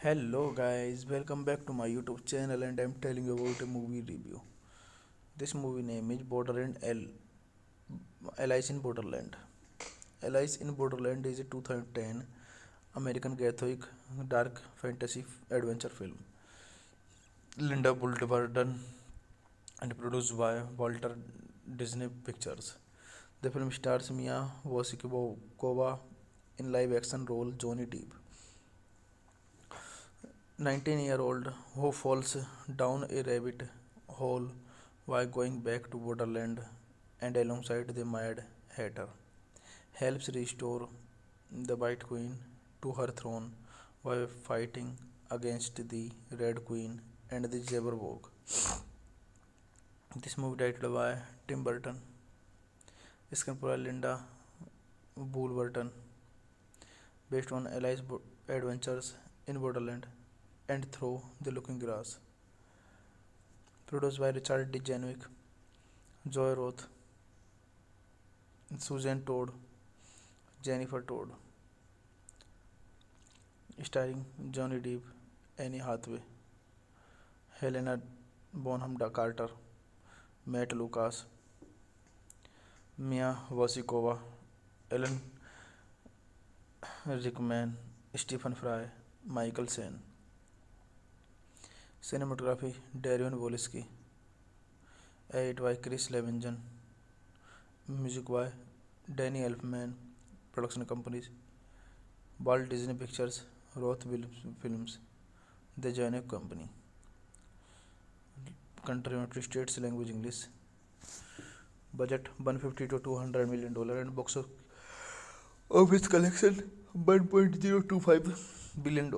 Hello guys, welcome back to my YouTube channel and I'm telling you about a movie review. This movie name is Borderland Alice in Borderland. Alice in Borderland is a 2010 American Gothic dark fantasy adventure film. Linda Bolton and produced by Walter Disney Pictures. The film stars Mia Wasikova in live action role Johnny Depp. 19-year-old who falls down a rabbit hole while going back to Borderland and alongside the Mad Hatter helps restore the White Queen to her throne while fighting against the Red Queen and the Jabberwock. This movie directed by Tim Burton, screenplay by Linda Burton, based on Alice's adventures in Borderland and Through the Looking Glass. Produced by Richard D. Janwick, Joy Roth, Susan Todd, Jennifer Todd, starring Johnny Depp, Annie Hathaway, Helena Bonham Carter, Matt Lucas, Mia Wasikova, Alan Rickman, Stephen Fry, Michael Sen. Cinematography Darion Wolski, edit by Chris Levinson, music by Danny Elfman, production companies Walt Disney Pictures, Roth Films, The Janek Company. Country United States language English. Budget $150 to $200 million and box office collection $1.025 billion.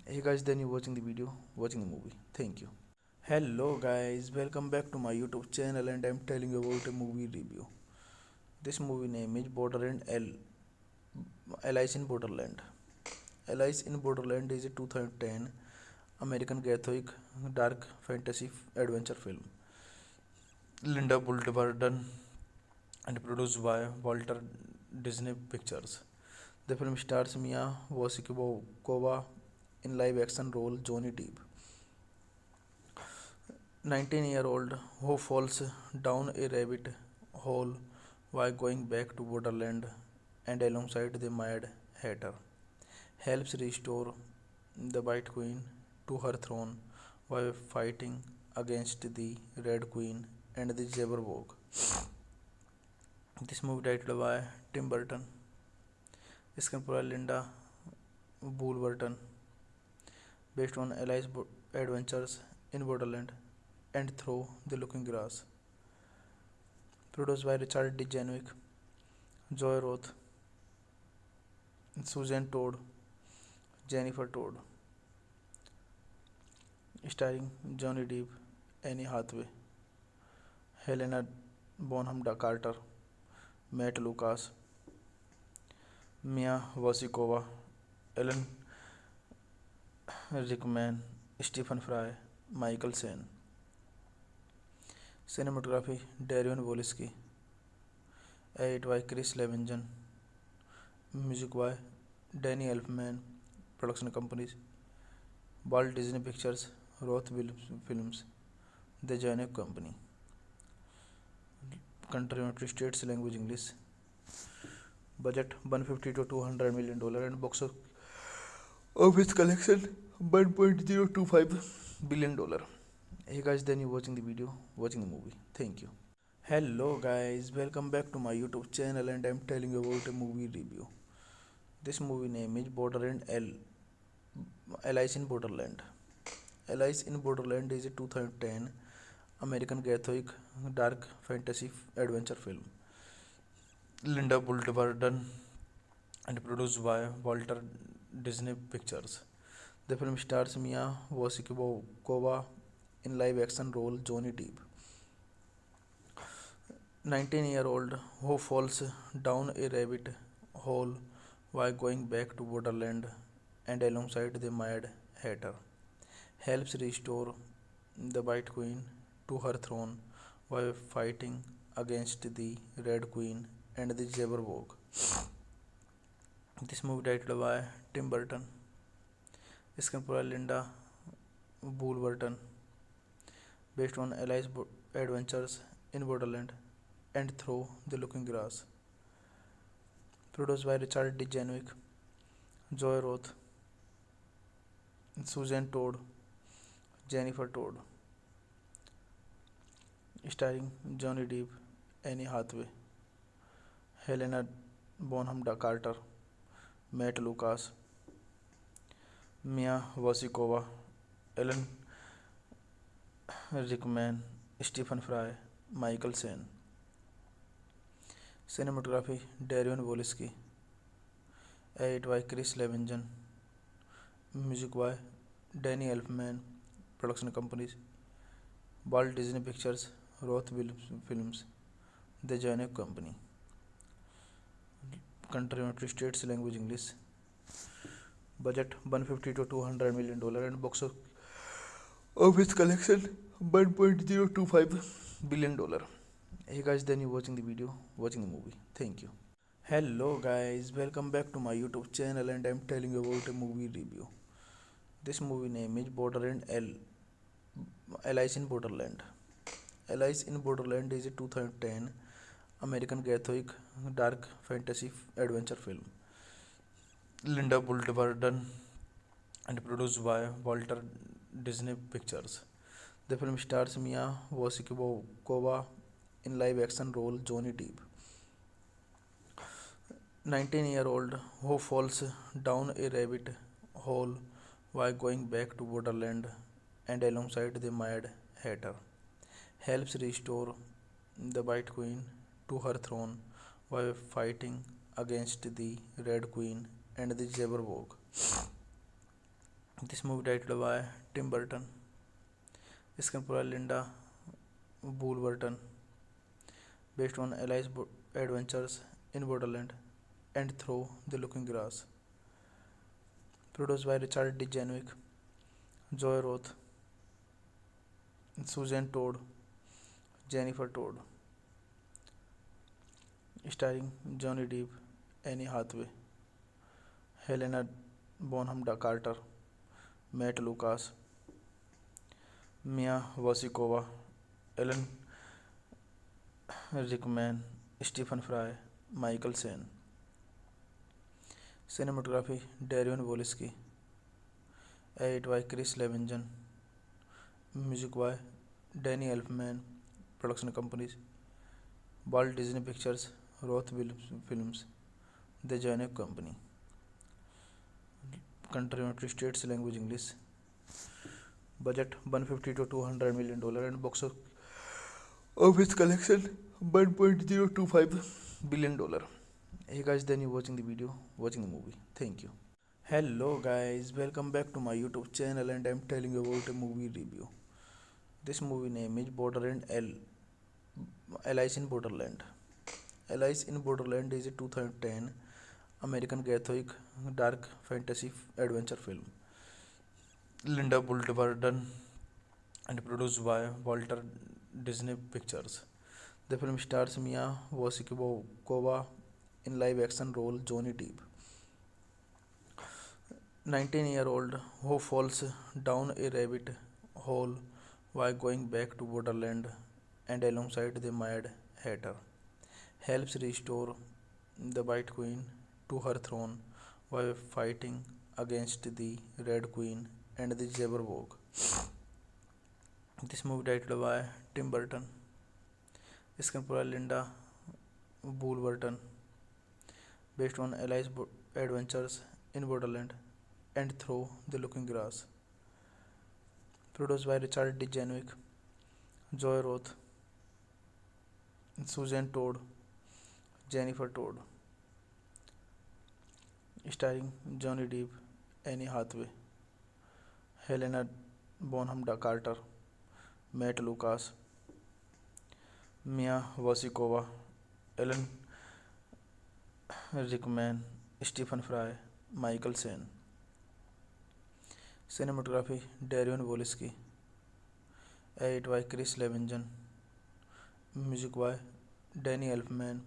Hey guys, then you watching the video, watching the movie. Thank you. Hello guys, welcome back to my YouTube channel and I'm telling you about a movie review. This movie name is Alice in Borderland. Alice in Borderland is a 2010 American Gothic dark fantasy adventure film. Linda Bolton and produced by Walter Disney Pictures. The film stars Mia Wasikova in live action role Johnny Depp. 19-year-old who falls down a rabbit hole while going back to Borderland and alongside the Mad Hatter helps restore the White Queen to her throne while fighting against the Red Queen and the Jabberwock. This movie directed by Tim Burton, screenplay by Linda Burton, based on Alice's adventures in Borderland and Through the Looking Glass. Produced by Richard D. Janwick, Joy Roth, Susan Todd, Jennifer Todd, starring Johnny Depp, Annie Hathaway, Helena Bonham Carter, Matt Lucas, Mia Wasikova, Alan Rickman, Stephen Fry, Michael Sen. Cinematography Darion Wolski, edit by Chris Levinson, music by Danny Elfman, production companies Walt Disney Pictures, Roth Films, The Janek Company. Country United States, language English. Budget 150 to 200 million dollar and box office collection 1.025 billion dollar. Hey guys, then you watching the video, watching the movie. Thank you. Hello guys, welcome back to my YouTube channel and I'm telling you about a movie review. This movie name is Borderland Alice in Borderland. Alice in Borderland is a 2010 American Gothic dark fantasy adventure film. Linda Bolton and produced by Walter Disney Pictures. The film stars Mia Wasikova in live-action role Johnny Depp, 19-year-old who falls down a rabbit hole while going back to Borderland and alongside the Mad Hatter, helps restore the White Queen to her throne while fighting against the Red Queen and the Jabberwock. This movie directed by Tim Burton, screenplay by Linda Burton, based on Alice's adventures in Borderland and Through the Looking Glass. Produced by Richard D. Janwick, Joy Roth, Susan Todd, Jennifer Todd. Starring Johnny Depp, Annie Hathaway, Helena Bonham Carter, Matt Lucas, Mia Wasikova, Alan Rickman, Stephen Fry, Michael Sen. Cinematography Darion Wolski, edit by Chris Levinson, music by Danny Elfman, production companies Walt Disney Pictures, Roth Films, The Janek Company. Country United States, language English. Budget 150 to 200 million dollar and box office collection 1.025 billion dollar. Hey guys, then you watching the video, watching the movie. Thank you. Hello guys, welcome back to my YouTube channel and I'm telling you about a movie review. This movie name is Borderland Alice in Borderland. Alice in Borderland is a 2010 American Gothic dark fantasy adventure film. Linda Bolton and produced by Walter Disney Pictures. The film stars Mia Wasikova in live-action role Johnny Depp, 19-year-old who falls down a rabbit hole while going back to Borderland and alongside the Mad Hatter, helps restore the White Queen to her throne while fighting against the Red Queen and the Jabberwock. This movie directed by Tim Burton, screenplay by Linda Burton, based on Alice's adventures in Borderland and Through the Looking Glass. Produced by Richard D. Janwick, Joy Roth, Susan Todd, Jennifer Todd. Starring Johnny Depp, Annie Hathaway, Helena Bonham Carter, Matt Lucas, Mia Wasikova, Alan Rickman, Stephen Fry, Michael Sen. Cinematography Darion Wolski, edit by Chris Levinson, music by Danny Elfman, production companies Walt Disney Pictures, Roth Films, The Janek Company. Country United States, language English. Budget 150 to 200 million dollar and box office collection 1.025 billion dollar. Hey guys, then you watching the video, watching the movie. Thank you. Hello guys, welcome back to my YouTube channel and I'm telling you about a movie review. This movie name is Borderland Alice in Borderland. Alice in Borderland is a 2010 American Gothic dark fantasy adventure film. Linda Bolton and produced by Walter Disney Pictures. The film stars Mia Wasikova in live-action role Johnny Depp, 19-year-old who falls down a rabbit hole while going back to Borderland and alongside the Mad Hatter, helps restore the White Queen to her throne while fighting against the Red Queen and the Jabberwock. This movie directed by Tim Burton, screenplay Linda Burton, based on Alice's adventures in Borderland and Through the Looking Glass, produced by Richard D. Janwick, Joy Roth, Susan Todd, Jennifer Todd, starring Johnny Depp, Annie Hathaway, Helena Bonham Carter, Matt Lucas, Mia Wasikova, Alan Rickman, Stephen Fry, Michael Caine. Cinematography Darion Wolski, edit by Chris Levinson, music by Danny Elfman,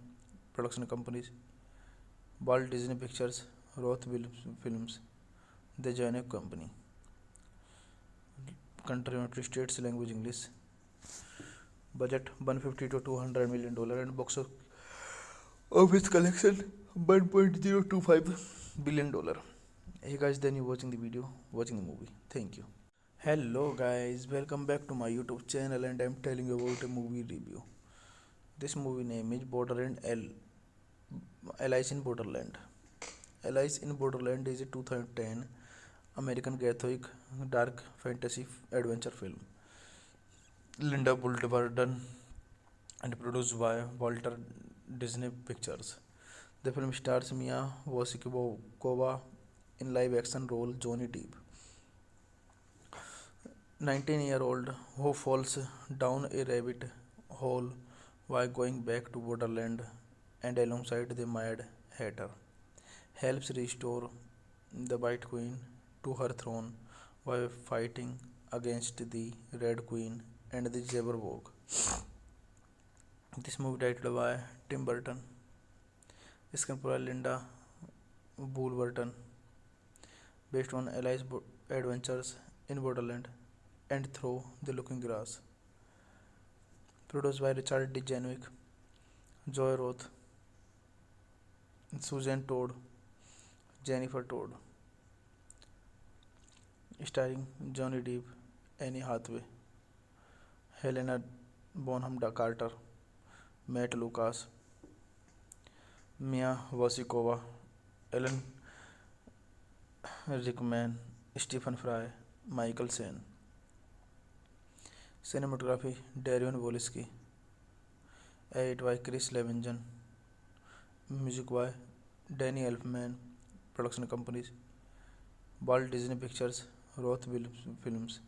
production companies Walt Disney Pictures, Roth Films, The Janek Company. Country United States, language English. Budget $150 to $200 million and box office collection $1.025 billion. Hey guys, then you watching the video, watching the movie. Thank you. Hello guys, welcome back to my YouTube channel and I'm telling you about a movie review. This movie name is Alice in Borderland. Alice in Borderland is a 2010 American Gothic dark fantasy adventure film. Linda Bolton and produced by Walter Disney Pictures. The film stars Mia Wasikova in live-action role Johnny Depp, 19-year-old who falls down a rabbit hole while going back to Borderland and alongside the Mad Hatter, helps restore the White Queen to her throne while fighting against the Red Queen and the Jabberwock. This movie directed by Tim Burton, screenplay Linda Burton, based on Alice's adventures in Borderland and Through the Looking Glass, produced by Richard D. Janwick, Joy Roth, Susan Todd, Jennifer Todd, starring Johnny Depp, Annie Hathaway, Helena Bonham Carter, Matt Lucas, Mia Wasikova, Alan Rickman, Stephen Fry, Michael Caine. Cinematography Darion Wolski, edit by Chris Levinson, music by Danny Elfman, production companies Walt Disney Pictures, Roth Films,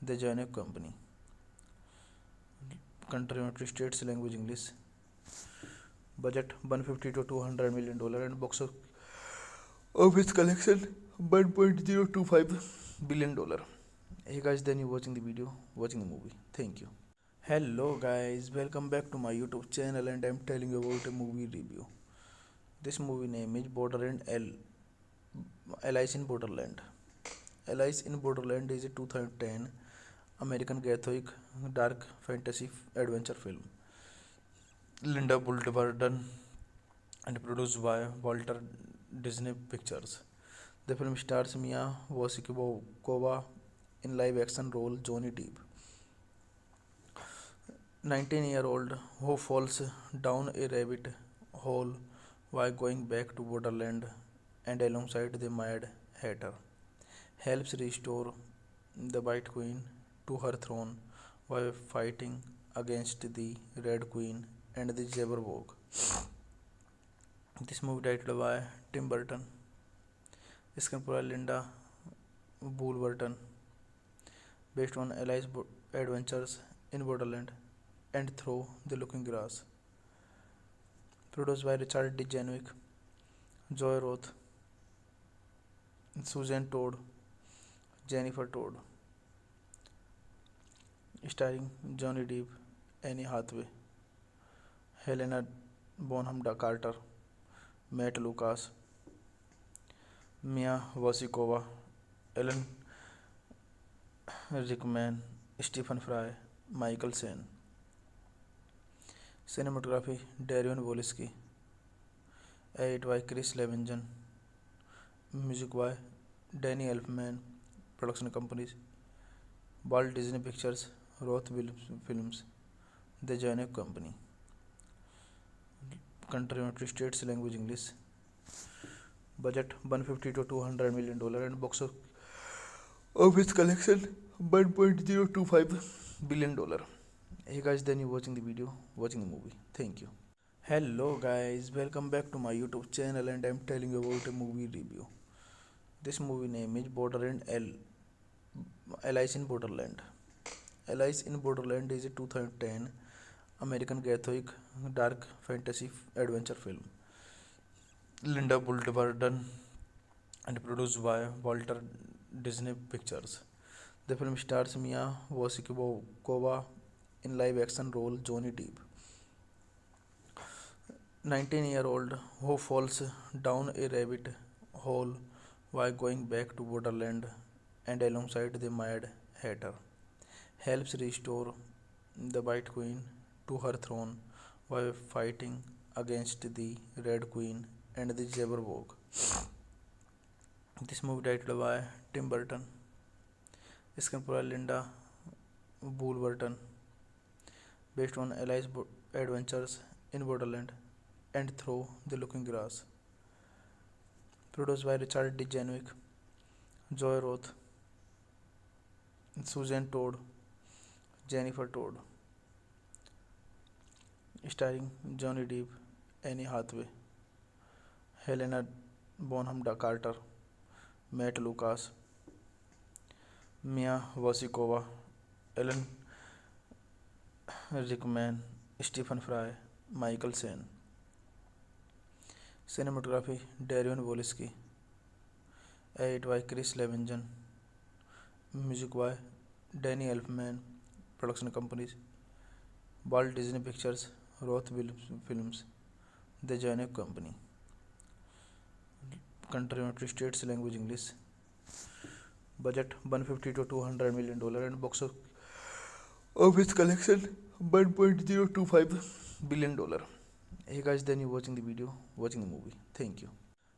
The Janek Company. Country United States, language English. Budget $150 to $200 million and box office collection $1.025 billion. Hey guys, then you watching the video, watching the movie. Thank you. Hello guys, welcome back to my YouTube channel and I'm telling you about a movie review. This movie name is Alice in Borderland. Alice in Borderland is a 2010 American Gothic dark fantasy adventure film. Linda Bolton and produced by Walter Disney Pictures. The film stars Mia Wasikova in live-action role Johnny Depp, 19-year-old who falls down a rabbit hole while going back to Borderland and alongside the Mad Hatter, helps restore the White Queen to her throne while fighting against the Red Queen and the Jabberwock. This movie directed by Tim Burton, screenplay Linda Burton, based on Alice's adventures in Borderland and Through the Looking Glass. Produced by Richard D. Janwick, Joy Roth, Susan Todd, Jennifer Todd. Starring Johnny Depp, Annie Hathaway, Helena Bonham Carter, Matt Lucas, Mia Wasikova, Ellen Rickman, Stephen Fry, Michael Sen. Cinematography Darion Wolski. Edit by Chris Levinson. Music by Danny Elfman. Production companies Walt Disney Pictures, Roth Films, The Janek Company. Country United States, language English. Budget $150 to $200 million and box office collection $1.025 billion. Hey guys, then you watching the video, watching the movie. Thank you. Hello guys, welcome back to my YouTube channel and I'm telling you about a movie review. This movie name is Borderland Alice in Borderland. Alice in Borderland is a 2010 American Gothic dark fantasy adventure film. Linda Bolton and produced by Walter Disney Pictures. The film stars Mia Wasikova in live-action role Johnny Depp, 19-year-old who falls down a rabbit hole while going back to Borderland and alongside the Mad Hatter, helps restore the White Queen to her throne while fighting against the Red Queen and the Jabberwock. This movie directed by Tim Burton, screenplay Linda Burton, based on Alice's adventures in Borderland and Through the Looking Glass. Produced by Richard D. Janwick, Joy Roth, Susan Todd, Jennifer Todd. Starring Johnny Depp, Annie Hathaway, Helena Bonham Carter, Matt Lucas, Mia Wasikova, Ellen Rickman, Stephen Fry, Michael Sen. Cinematography Darion Wolski. Edit by Chris Levinson. Music by Danny Elfman. Production companies Walt Disney Pictures, Roth Films, The Janek Company. Country United States, language English. Budget $150 to $200 million and box office collection $1.025 billion. Hey guys, then you watching the video, watching the movie. Thank you.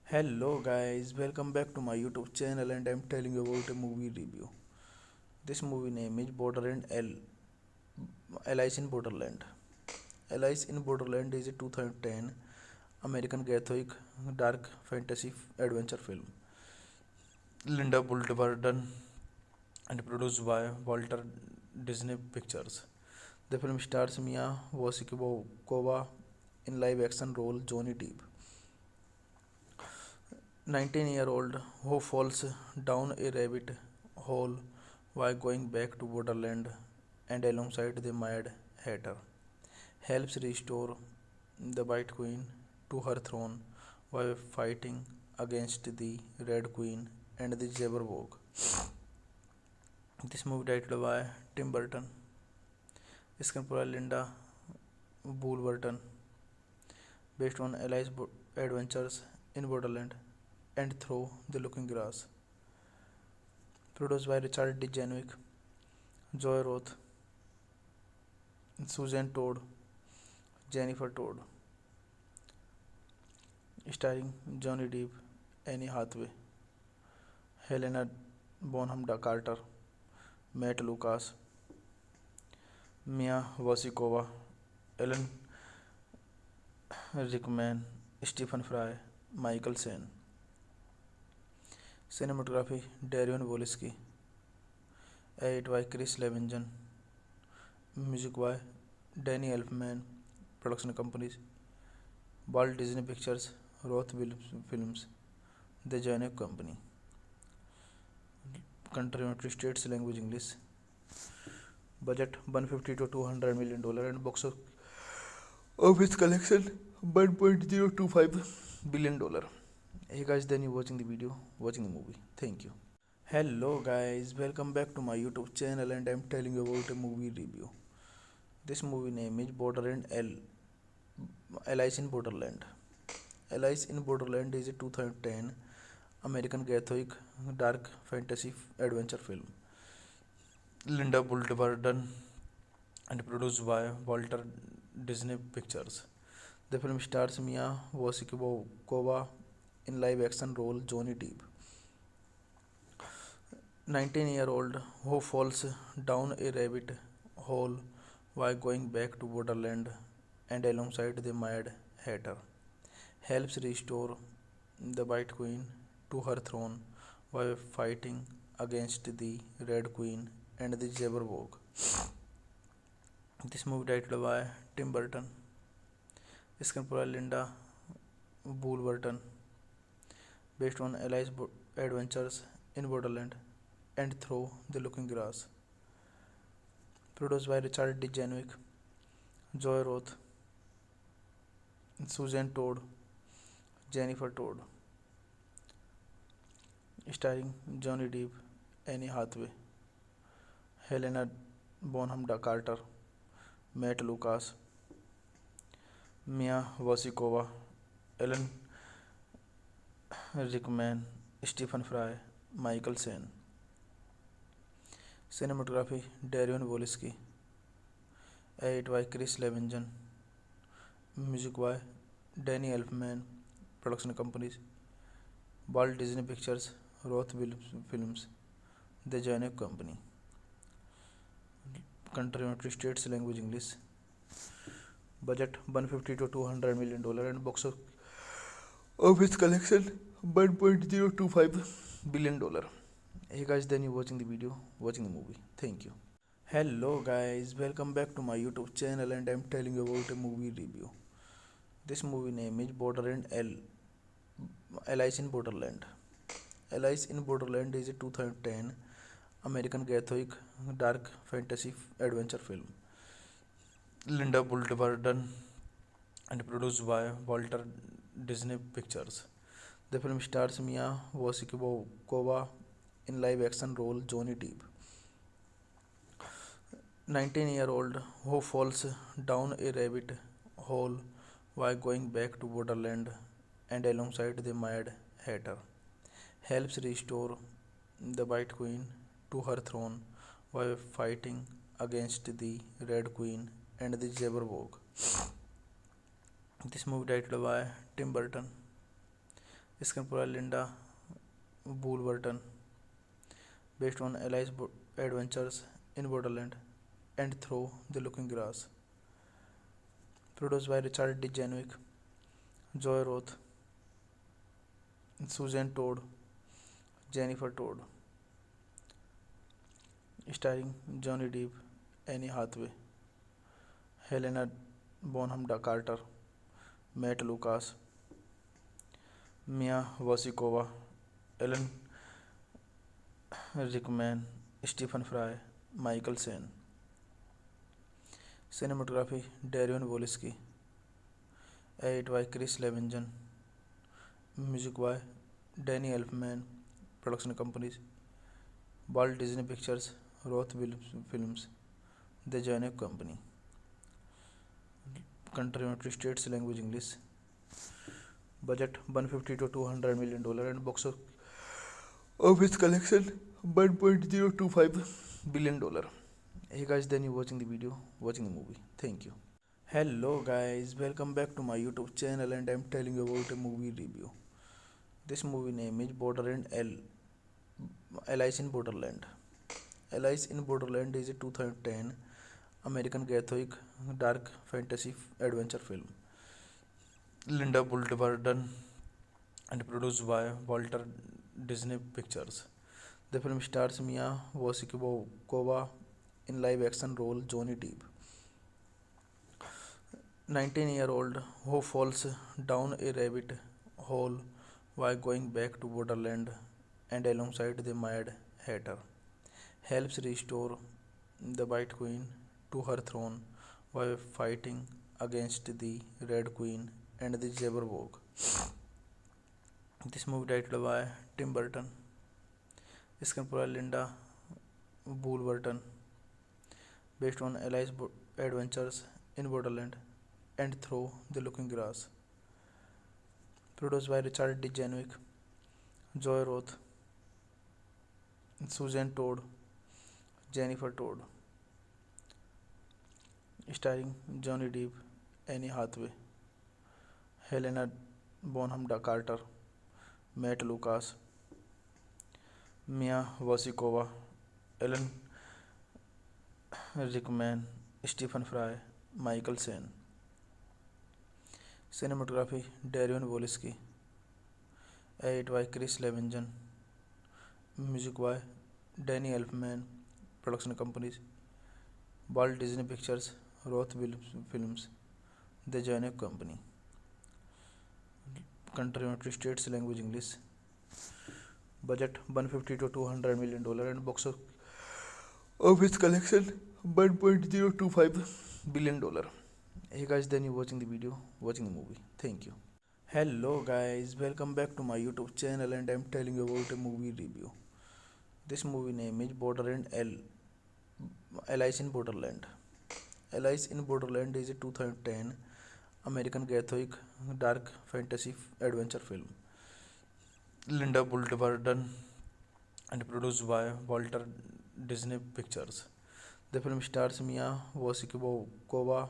Hello guys, welcome back to my YouTube channel and I'm telling you about a movie review. This movie name is Borderland Alice in Borderland. Alice in Borderland is a 2010 American Gothic dark fantasy adventure film. Linda Bolton and produced by Walter Disney Pictures. The film stars Mia Wasikova in live-action role Johnny Depp, 19-year-old who falls down a rabbit hole while going back to Borderland and alongside the Mad Hatter, helps restore the White Queen to her throne while fighting against the Red Queen and the Jabberwock. This movie directed by Tim Burton, screenplay Linda Burton, based on Alice's adventures in Borderland and Through the Looking Glass. Produced by Richard D. Janwick, Joy Roth, Susan Todd, Jennifer Todd. Starring Johnny Depp, Annie Hathaway, Helena Bonham Carter, Matt Lucas, Mia Wasikova, Ellen Rickman, Stephen Fry, Michael Sen. Cinematography Darion Wolski. Edit by Chris Levinson. Music by Danny Elfman. Production companies Walt Disney Pictures, Roth Films, The Janek Company. Country United States, language English. budget 150 to 200 million dollar, and box office collection 1.025 billion dollar. Hey guys, then you watching the video, watching the movie. Thank you. Hello guys, welcome back to my YouTube channel, and I'm telling you about a movie review. This movie name is Borderland Alice in Borderland. Alice in Borderland is a 2010 American Gothic dark fantasy adventure film. Linda Bolton and produced by Walter Disney Pictures. The film stars Mia Wasikova in live-action role Johnny Depp, 19-year-old who falls down a rabbit hole while going back to Borderland, and alongside the Mad Hatter, helps restore the White Queen to her throne while fighting against the Red Queen and the Jabberwock. This movie directed by Tim Burton, screenplay Linda Burton, based on Alice's adventures in Borderland and Through the Looking Glass. Produced by Richard D. Janwick, Joy Roth, Susan Todd, Jennifer Todd. Starring Johnny Depp, Annie Hathaway, Helena Bonham Carter, Matt Lucas, Mia Wasikova, Ellen Rickman, Stephen Fry, Michael Sen. Cinematography Darion Wolski. Edit by Chris Levinson. Music by Danny Elfman. Production companies Walt Disney Pictures, Roth Films, The Janek Company. Country United States, language English. Budget 150 to 200 million dollar, and box office collection 1.025 billion dollar. Hey guys, then you watching the video, watching the movie. Thank you. Hello guys, welcome back to my YouTube channel, and I'm telling you about a movie review. This movie name is Borderland Alice in Borderland. Alice in Borderland is a 2010 American Gothic dark fantasy adventure film. Linda Bolton and produced by Walter Disney Pictures. The film stars Mia Wasikova in live-action role Johnny Depp, 19-year-old who falls down a rabbit hole while going back to Borderland, and alongside the Mad Hatter, helps restore the White Queen to her throne while fighting against the Red Queen and the Jabberwock. This movie directed by Tim Burton, screenplay Linda Burton, based on Alice's adventures in Borderland and Through the Looking Glass. Produced by Richard D. Janwick, Joy Roth, Susan Todd, Jennifer Todd. Starring Johnny Depp, Annie Hathaway, Helena Bonham Carter, Matt Lucas, Mia Wasikova, Ellen Rickman, Stephen Fry, Michael Sen. Cinematography Darion Wolski. Edit by Chris Levinson. Music by Danny Elfman. Production companies Walt Disney Pictures, Roth Films, The Janek Company. Country United States, language English. Budget 150 to 200 million dollar, and box office collection 1.025 billion dollar. Hey guys, then you watching the video, watching the movie. Thank you. Hello guys, welcome back to my YouTube channel, and I'm telling you about a movie review. This movie name is Borderland Alice in Borderland. Alice in Borderland is a 2010 American Gothic dark fantasy adventure film. Linda Bolton and produced by Walter Disney Pictures. The film stars Mia Wasikova in live-action role Johnny Depp, 19-year-old who falls down a rabbit hole while going back to Borderland, and alongside the Mad Hatter, helps restore the White Queen to her throne while fighting against the Red Queen and the Jabberwock. This movie directed by Tim Burton, screenplay Linda Woolverton, based on Alice's adventures in Borderland and Through the Looking Glass. Produced by Richard D. Janwick, Joy Roth, Susan Todd, Jennifer Todd, starring Johnny Depp, Annie Hathaway, Helena Bonham Carter, Matt Lucas, Mia Wasikova, Alan Rickman, Stephen Fry, Michael Caine. Cinematography Darion Wolski, edit by Chris Levinson, music by Danny Elfman, production companies Walt Disney Pictures, Roth Films, The Janek Company. Country United States, language English. Budget $150 to $200 million and box office collection $1.025 billion. Hey guys, then you watching the video, watching the movie. Thank you. Hello guys, welcome back to my YouTube channel and I'm telling you about a movie review. This movie name is Borderland Alice in Borderland. Alice in Borderland is a 2010 American Gothic dark fantasy adventure film. Linda Woolverton and produced by Walter Disney Pictures. The film stars Mia Wasikova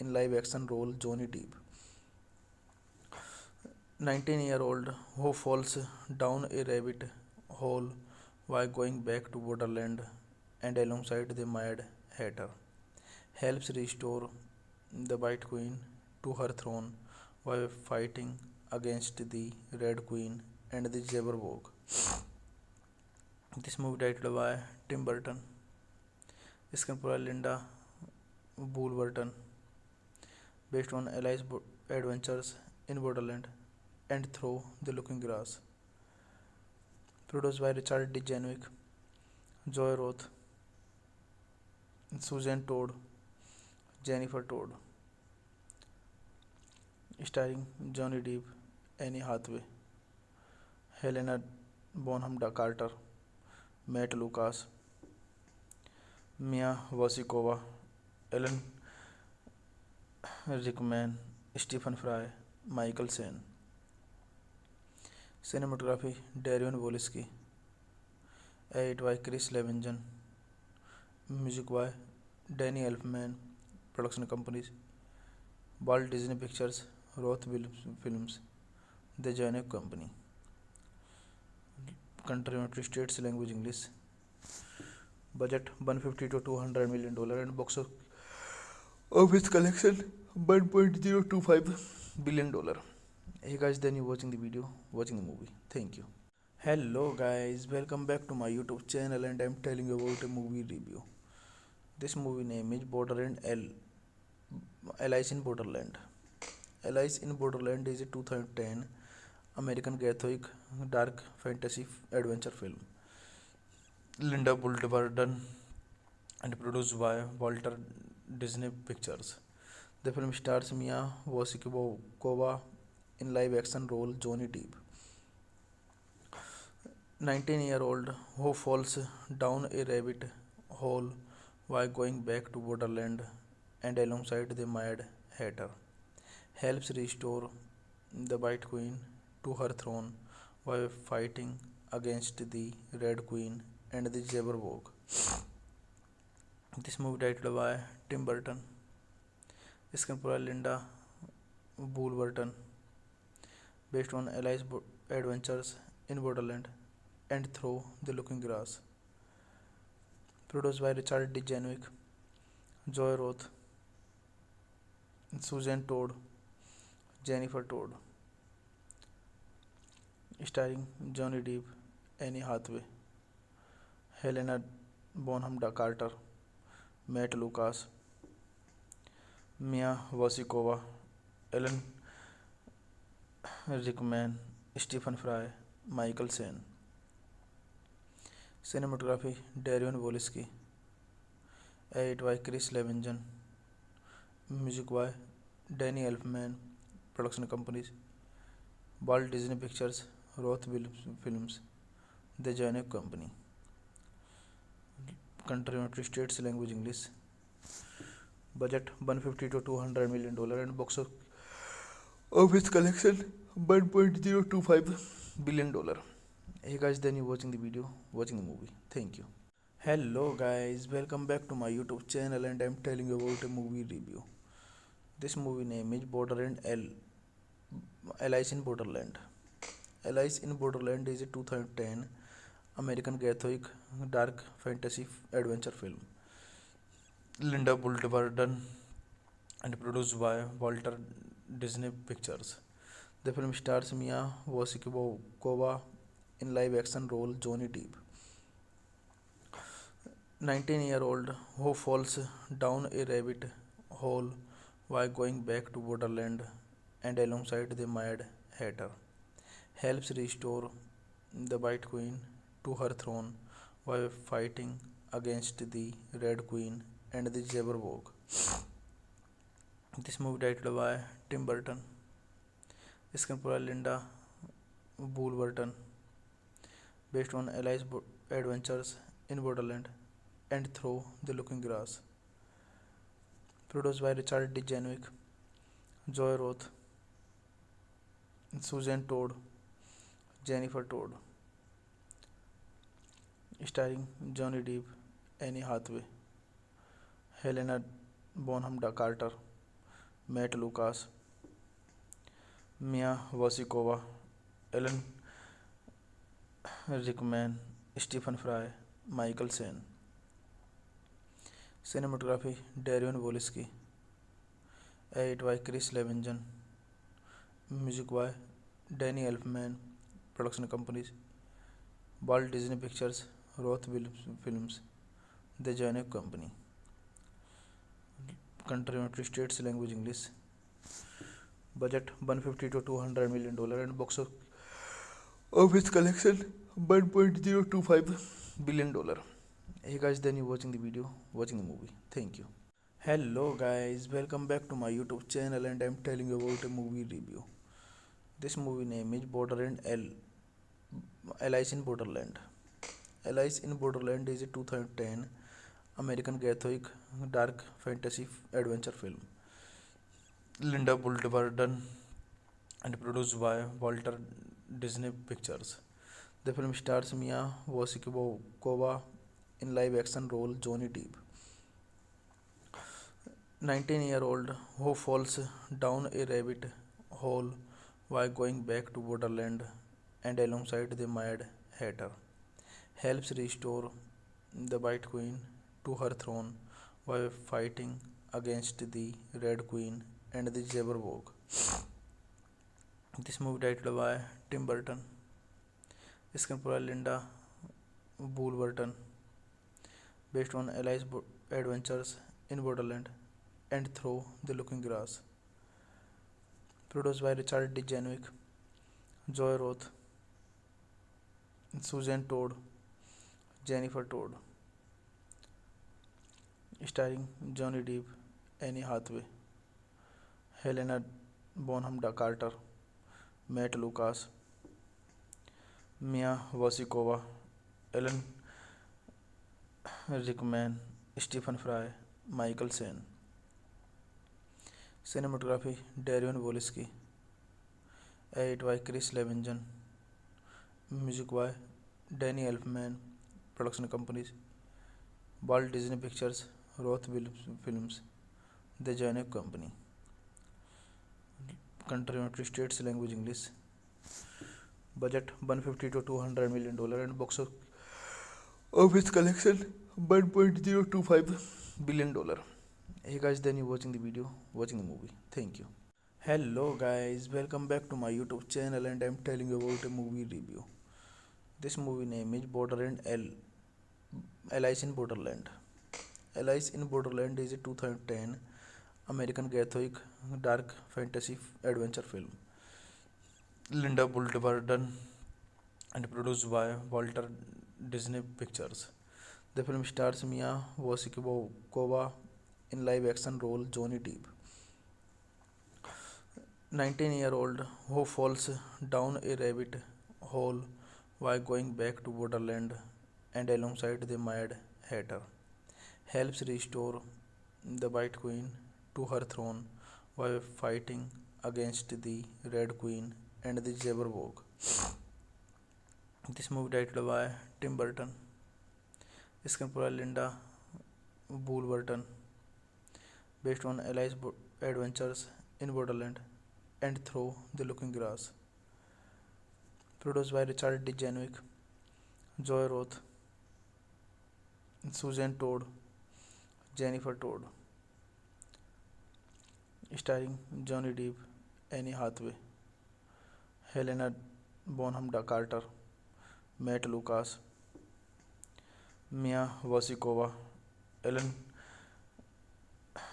in live-action role Johnny Depp, 19-year-old who falls down a rabbit hole while going back to Borderland and alongside the Mad Hatter, helps restore the White Queen to her throne while fighting against the Red Queen and the Jabberwock. This movie directed by Tim Burton, screenplay Linda Woolverton, based on Alice's adventures in Borderland and Through the Looking Glass. Produced by Richard D. Janwick, Joy Roth, Susan Todd, Jennifer Todd, starring Johnny Depp, Annie Hathaway, Helena Bonham Carter, Matt Lucas, Mia Wasikova, Alan Rickman, Stephen Fry, Michael Caine. Cinematography Darion Wolski, edit by Chris Levinson, music by Danny Elfman, production companies Walt Disney Pictures, Roth Films, The Janek Company. Country United States, language English. Budget $150 to $200 million and box office collection $1.025 billion. Hey guys, then you watching the video, watching the movie. Thank you. Hello guys, welcome back to my YouTube channel and I'm telling you about a movie review. This movie name is Borderland Alice in Borderland. Alice in Borderland is a 2010 American Gothic dark fantasy adventure film. Linda Woolverton and produced by Walter Disney Pictures. The film stars Mia Wasikova in live-action role Johnny Depp, 19-year-old who falls down a rabbit hole while going back to Borderland and alongside the Mad Hatter, helps restore the White Queen to her throne while fighting against the Red Queen and the Jabberwock. This movie directed by Tim Burton, screenplay Linda Woolverton, based on Alice's adventures in Borderland and Through the Looking Glass. Produced by Richard D. Janwick, Joy Roth, Susan Todd, Jennifer Todd, starring Johnny Depp, Annie Hathaway, Helena Bonham Carter, Matt Lucas, Mia Wasikova, Alan Rickman, Stephen Fry, Michael Caine. Cinematography Darion Wolski, Edit by Chris Levinson. Music by Danny Elfman. Production companies Walt Disney Pictures, Roth Films, The Janek Company. Country United States, language English. Budget 150 to 200 million dollar and box office collection 1.025 billion dollar. Hey guys, then you watching the video, watching the movie. Thank you. Hello guys, welcome back to my YouTube channel and I'm telling you about a movie review. This movie name is Borderland Alice in Borderland. Alice in Borderland is a 2010 American Gothic dark fantasy adventure film. Linda Bolton and produced by Walter Disney Pictures. The film stars Mia Wasikova in live-action role Johnny Depp, 19-year-old who falls down a rabbit hole while going back to Borderland and alongside the Mad Hatter, helps restore the White Queen to her throne while fighting against the Red Queen and the Jabberwock. This movie directed by Tim Burton, screenplay by Linda Burton, based on Alice's adventures in Borderland and Through the Looking Glass. Produced by Richard D. Janwick, Joy Roth, Susan Todd, Jennifer Todd. Starring Johnny Depp, Anne Hathaway, Helena Bonham Carter, Matt Lucas, Mia Wasikova, Alan Rickman, Stephen Fry, Michael Caine. Cinematography Darion Wolski. Edit by Chris Levinson. Music by Danny Elfman. Production companies Walt Disney Pictures, Roth Films, The Janek Company. Country United States, language English. Budget 150 to 200 million dollar and box office collection 1.025 billion dollar. Hey guys, then you watching the video, watching the movie. Thank you. Hello guys, welcome back to my YouTube channel and I'm telling you about a movie review. This movie name is Borderland Alice in Borderland. Alice in Borderland is a 2010 American Gothic dark fantasy adventure film. Linda Bolton and produced by Walter Disney Pictures. The film stars Mia Wasikova in live-action role Johnny Depp, 19-year-old who falls down a rabbit hole while going back to Borderland and alongside the Mad Hatter, helps restore the White Queen to her throne while fighting against the Red Queen and the Jabberwock. This movie directed by Tim Burton, screenplay by Linda Burton, based on Alice's adventures in Borderland and Through the Looking Glass. Produced by Richard D. Janwick, Joy Roth, Susan Todd, Jennifer Todd. Starring Johnny Depp, Anne Hathaway, Helena Bonham Carter, Matt Lucas, Mia Wasikova, Alan Rickman, Stephen Fry, Michael Caine. Cinematography Darion Wolski. Edit by Chris Levinson. Music by Danny Elfman. Production companies Walt Disney Pictures, Roth Films, The Janek Company. Country United States, language English. Budget 150 to 200 million dollar and box office collection 1.025 billion dollar. Hey guys, then you watching the video, watching the movie. Thank you. Hello guys, welcome back to my YouTube channel and I'm telling you about a movie review. This movie name is Borderland Alice in Borderland. Alice in Borderland is a 2010 American Gothic dark fantasy adventure film. Linda Bolton and produced by Walter Disney Pictures. The film stars Mia Wasikova in live-action role Johnny Depp, 19-year-old who falls down a rabbit hole while going back to Borderland and alongside the Mad Hatter, helps restore the White Queen to her throne while fighting against the Red Queen and the Jabberwock. This movie directed by Tim Burton, screenplay by Linda Burton, based on Alice's adventures in Borderland and Through the Looking Glass. Produced by Richard D. Janwick, Joy Roth, Susan Todd, Jennifer Todd, starring Johnny Depp, Annie Hathaway, Helena Bonham Carter, Matt Lucas, Mia Wasikova, Alan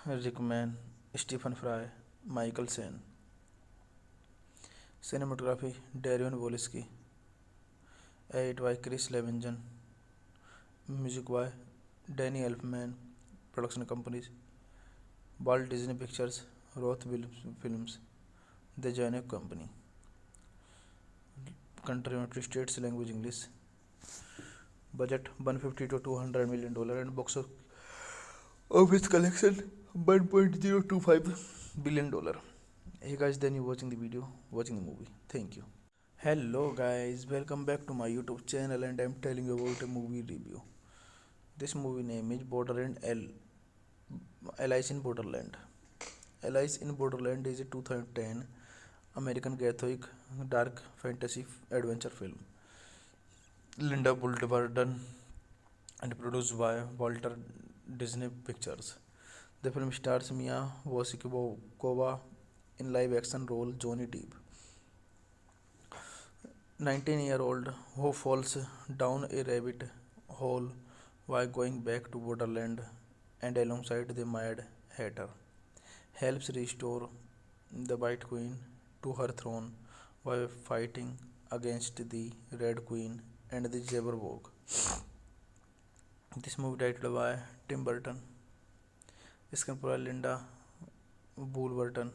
Rickman, Stephen Fry, Michael Caine. Cinematography Darion Wolski, edit by Chris Levinson, music by Danny Elfman, production companies Walt Disney Pictures, Roth Films, The Giant Company. Country United States, language English. Budget $150 to $200 million and box office collection $1.025 billion. Hey guys, then you watching the video, watching the movie. Thank you. Hello guys, welcome back to my YouTube channel and I'm telling you about a movie review. This movie name is Borderland Alice in Borderland. Alice in Borderland is a 2010 American Gothic dark fantasy adventure film. Linda Burton and produced by Walter Disney Pictures. The film stars Mia Wasikova in live-action role Johnny Depp, 19-year-old who falls down a rabbit hole while going back to Borderland and alongside the Mad Hatter, helps restore the White Queen to her throne while fighting against the Red Queen and the Jabberwock. This movie directed by Tim Burton, screenplay by Linda Burton,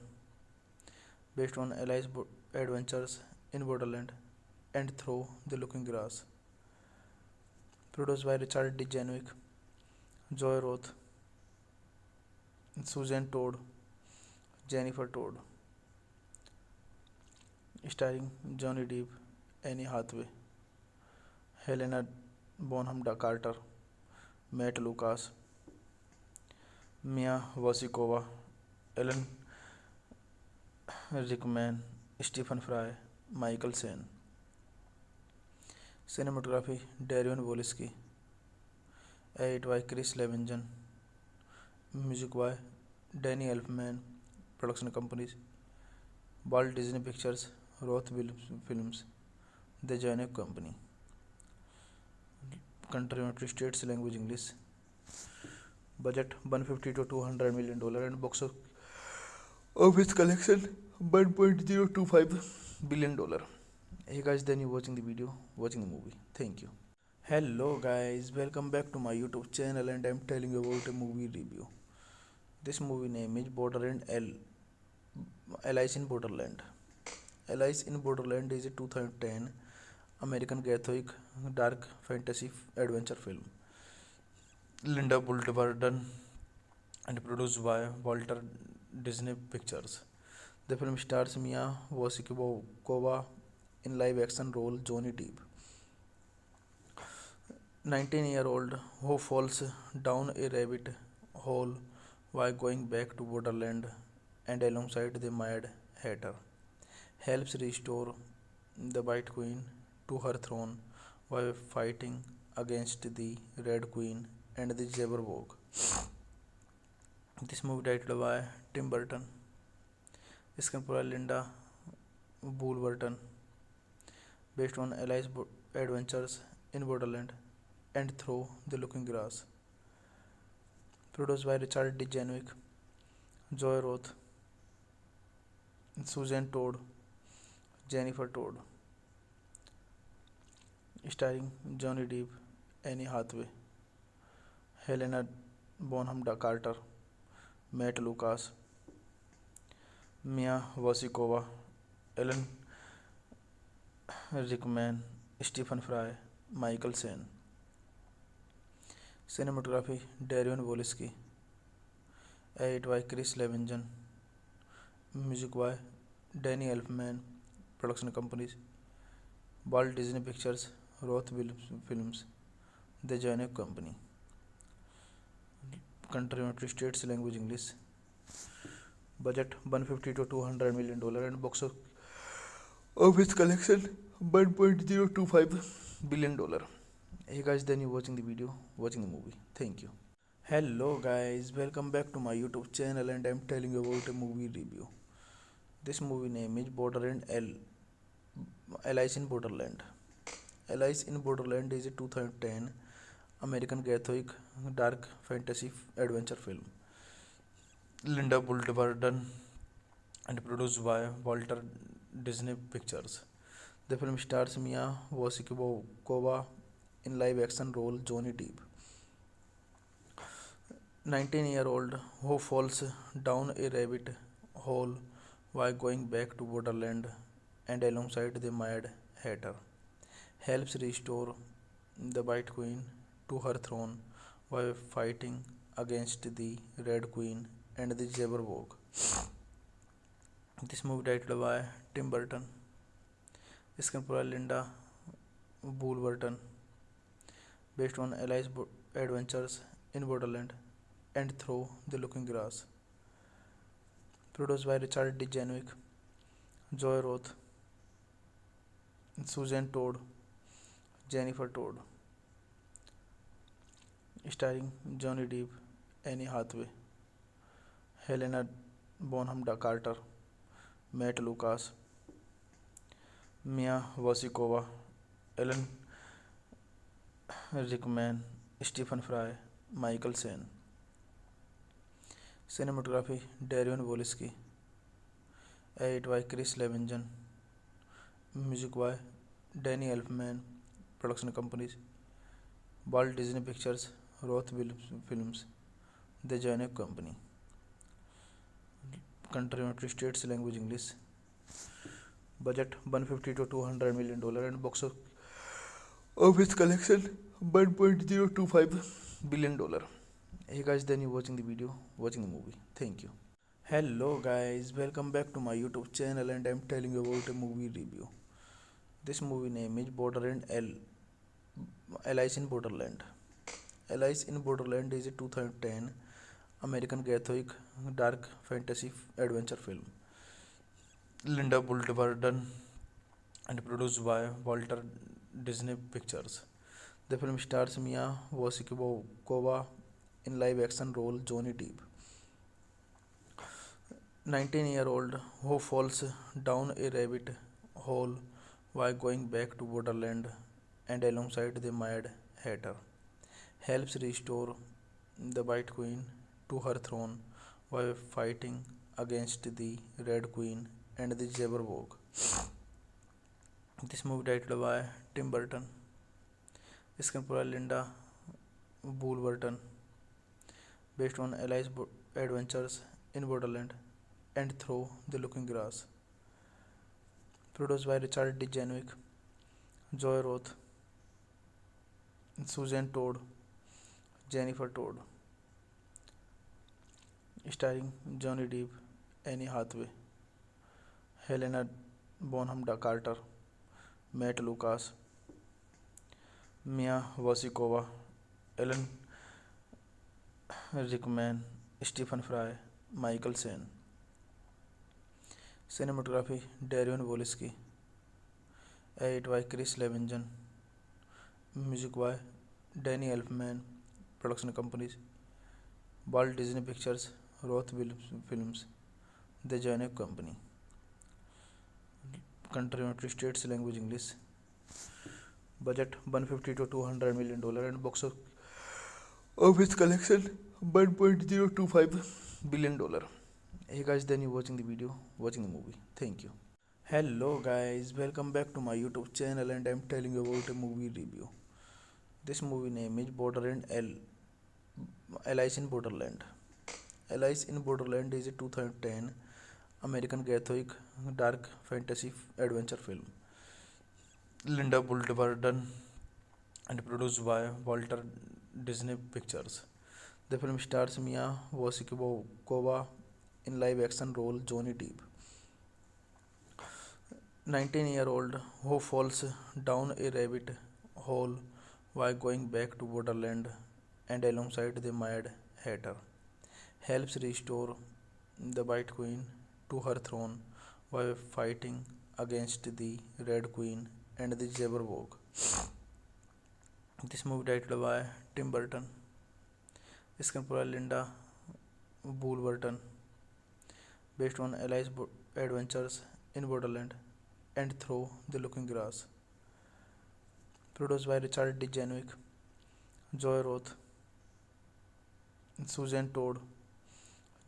based on Alice's adventures in Borderland and Through the Looking Glass. Produced by Richard D. Janwick, Joy Roth, Susan Todd, Jennifer Todd, starring Johnny Depp, Annie Hathaway, Helena Bonham Carter, Matt Lucas, Mia Wasikova, Alan Rickman, Stephen Fry, Michael Caine. Cinematography Darion Wolski, edit by Chris Levinson, music by Danny Elfman, production companies Walt Disney Pictures, Roth Films, The Giant Company. Country United States, language English. Budget $150 to $200 million and box office collection $1.025 billion. Hey guys, then you watching the video, watching the movie. Thank you. Hello guys, welcome back to my YouTube channel and I'm telling you about a movie review. This movie name is Borderland Alice in Borderland. Alice in Borderland is a 2010 American Gothic dark fantasy adventure film. Linda Burton and produced by Walter Disney Pictures. The film stars Mia Wasikova in live-action role Johnny Depp, 19-year-old who falls down a rabbit hole while going back to Borderland and alongside the Mad Hatter, helps restore the White Queen to her throne while fighting against the Red Queen and the Jabberwock. This movie directed by Tim Burton, screenplay by Linda Burton, based on Alice's adventures in Borderland and Through the Looking Glass. Produced by Richard D. Janwick, Joy Roth, Susan Todd, Jennifer Todd, starring Johnny Depp, Annie Hathaway, Helena Bonham Carter, Matt Lucas, Mia Wasikova, Alan Rickman, Stephen Fry, Michael Sen. Cinematography Darion Wolski, edit by Chris Levinson, music by Danny Elfman, production companies Walt Disney Pictures, Roth Films, The Janek Company. Country United States language English. Budget 150 to 200 million dollar and box office collection 1.025 billion dollar. Hey guys, then you watching the video, watching the movie. Thank you. Hello guys, welcome back to my YouTube channel and I'm telling you about a movie review. This movie name is Borderland Alice in Borderland. Alice in Borderland is a 2010 American Gothic dark fantasy adventure film. Linda Bolton and produced by Walter Disney Pictures. The film stars Mia Wasikova in live-action role Johnny Depp, 19-year-old who falls down a rabbit hole while going back to Borderland and alongside the Mad Hatter, helps restore the White Queen to her throne while fighting against the Red Queen and the Jabberwock. This movie directed by Tim Burton, screenplay by Linda Burton, based on Alice's adventures in Borderland and Through the Looking Glass. Produced by Richard D. Janwick, Joy Roth, Susan Todd, Jennifer Todd. Starring Johnny Depp, Annie Hathaway, Helena Bonham Carter, Matt Lucas, Mia Wasikova, Alan Rickman, Stephen Fry, Michael Sen. Cinematography Darion Wolski, edit by Chris Levinson, music by Danny Elfman, production companies Walt Disney Pictures, Roth Films, The Janek Company. Country United States language English. Budget 150 to 200 million dollar and box office collection 1.025 billion dollar. Hey guys, then you watching the video, watching the movie. Thank you. Hello guys, welcome back to my YouTube channel and I'm telling you about a movie review. This movie name is Borderland Alice in Borderland. Alice in Borderland is a 2010 American Gothic dark fantasy adventure film. Linda Bolton and produced by Walter Disney Pictures. The film stars Mia Wasikova in live-action role Johnny Depp, 19-year-old who falls down a rabbit hole while going back to Borderland and alongside the Mad Hatter, helps restore the White Queen to her throne while fighting against the Red Queen and the Jabberwock. This movie directed by Tim Burton, screenplay by Linda Burton, based on Alice's adventures in Borderland and Through the Looking Glass. Produced by Richard D. Janwick, Joy Roth, Susan Todd, Jennifer Todd. Starring Johnny Depp, Annie Hathaway, Helena Bonham Carter, Matt Lucas, Mia Wasikova, Alan Rickman, Stephen Fry, Michael Sen. Cinematography Darion Wolski, edit by Chris Levinson, music by Danny Elfman, production companies Walt Disney Pictures, Roth Films, The Janek Company. Country United States language English. Budget 150 to 200 million dollar and box office collection 1.025 billion dollar. Hey guys, then you watching the video, watching the movie. Thank you. Hello guys, welcome back to my YouTube channel and I'm telling you about a movie review. This movie name is Borderland Alice in Borderland. Alice in Borderland is a 2010 American Gothic dark fantasy adventure film. Linda Bolton and produced by Walter Disney Pictures. The film stars Mia Wasikova in live-action role Johnny Depp, 19-year-old who falls down a rabbit hole while going back to Borderland and alongside the Mad Hatter, helps restore the White Queen to her throne while fighting against the Red Queen and the Jabberwock. This movie directed by Tim Burton, screenplay by Linda Burton, based on Alice's adventures in Borderland and Through the Looking Glass. Produced by Richard D. Janwick, Joy Roth, Susan Todd,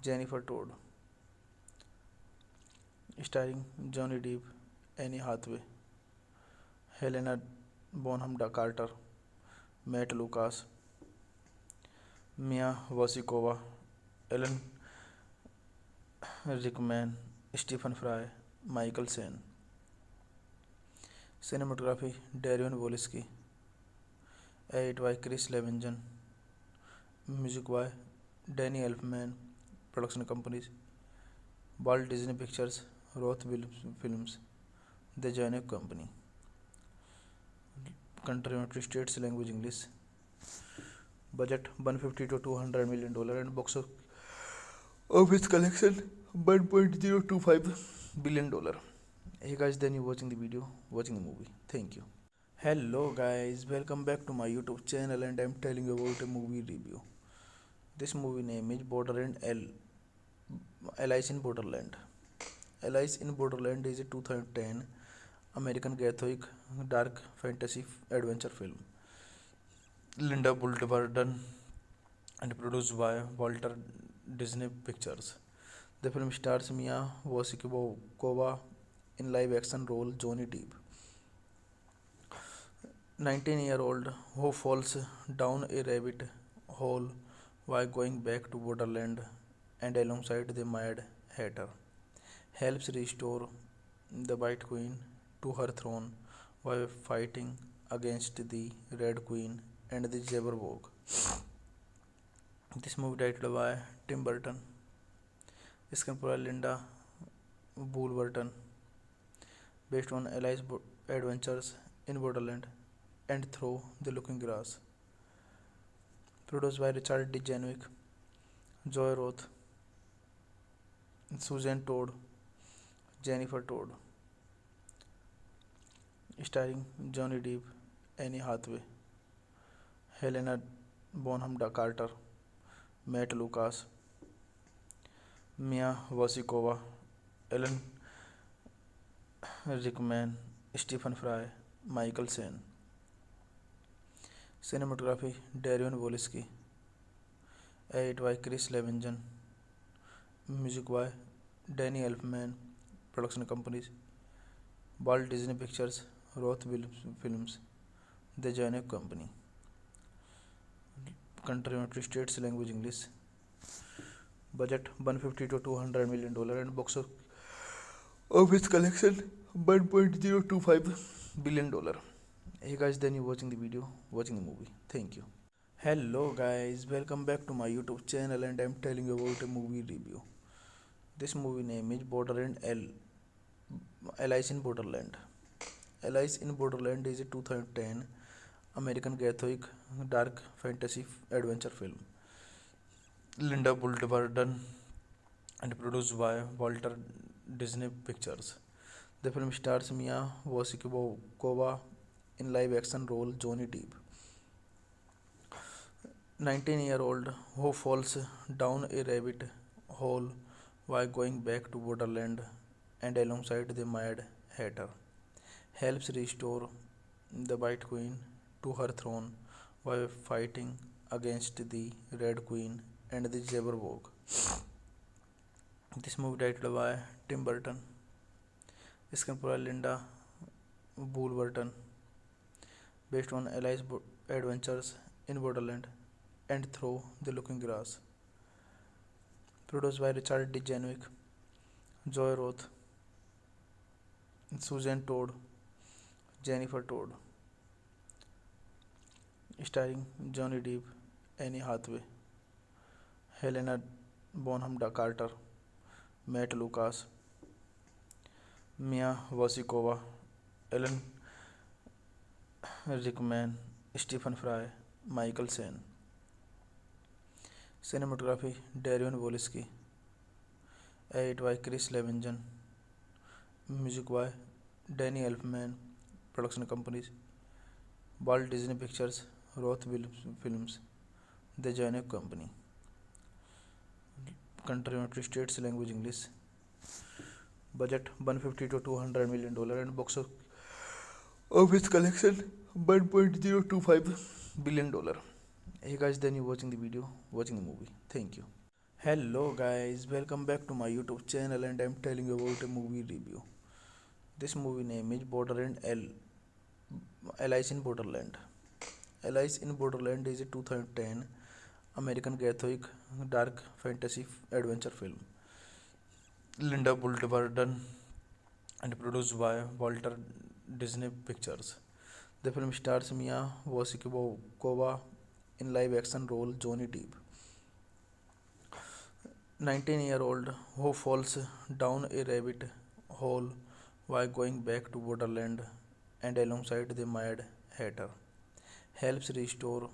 Jennifer Todd, starring Johnny Depp, Annie Hathaway, Helena Bonham Carter, Matt Lucas, Mia Wasikova, Alan Rickman, Stephen Fry, Michael Caine. Cinematography Darion Wolski, edit by Chris Levinson, music by Danny Elfman, production companies Walt Disney Pictures, Roth Films, The Janek Company. Country United States, language English. Budget $150 to $200 million and box office collection $1.025 billion. Hey guys, then you watching the video, watching the movie. Thank you. Hello guys, welcome back to my YouTube channel and I'm telling you about a movie review. This movie name is Alice in Borderland. Alice in Borderland is a 2010 American Gothic dark fantasy adventure film. Linda Bolton and produced by Walter Disney Pictures. The film stars Mia Wasikova in live-action role Johnny Depp, 19-year-old who falls down a rabbit hole while going back to Borderland and alongside the Mad Hatter, helps restore the White Queen to her throne while fighting against the Red Queen and the Jabberwock. This movie directed by Tim Burton, screenplay by Linda Burton, based on Alice's adventures in Borderland and Through the Looking Glass. Produced by Richard D. Janwick, Joy Roth, Susan Todd, Jennifer Todd, starring Johnny Depp, Annie Hathaway, Helena Bonham Carter, Matt Lucas, Mia Wasikova, Alan Rickman, Stephen Fry, Michael Caine. Cinematography Darion Wolski, edit by Chris Levinson, music by Danny Elfman, production companies Walt Disney Pictures, Roth Films, The Janek Company. Country United States, language English. Budget $150 to $200 million and box office collection $1.025 billion. Hey guys, then you watching the video, watching the movie. Thank you. Hello guys, welcome back to my YouTube channel and I'm telling you about a movie review. This movie name is Alice in Borderland. Alice in Borderland is a 2010 American Gothic dark fantasy adventure film. Linda Bolton and produced by Walter Disney Pictures. The film stars Mia Wasikova in live-action role Johnny Depp, 19-year-old who falls down a rabbit hole while going back to Borderland and alongside the Mad Hatter, helps restore the White Queen to her throne while fighting against the Red Queen and the Jabberwock. This movie directed by Tim Burton, screenplay by Linda Burton, based on Alice's adventures in Borderland and Through the Looking Glass. Produced by Richard D. Janwick, Joy Roth, Susan Todd, Jennifer Todd. Starring Johnny Depp, Annie Hathaway, Helena Bonham Carter, Matt Lucas, Mia Wasikova, Ellen Rickman, Stephen Fry, Michael Sen. Cinematography Darion Wolski. Edit by Chris Levinson. Music by Danny Elfman. Production companies Walt Disney Pictures, Roth Films, The Janek Company. Country United States, language English. Budget $150 to $200 million and box office collection $1.025 billion. Hey guys, then you watching the video, watching the movie. Thank you. Hello guys, welcome back to my YouTube channel and I'm telling you about a movie review. This movie name is Borderland Alice in Borderland. Alice in Borderland is a 2010 American Gothic dark fantasy adventure film. Linda Bolton and produced by Walter Disney Pictures. The film stars Mia Wasikova in live-action role Johnny Depp, 19-year-old who falls down a rabbit hole while going back to Borderland and alongside the Mad Hatter, helps restore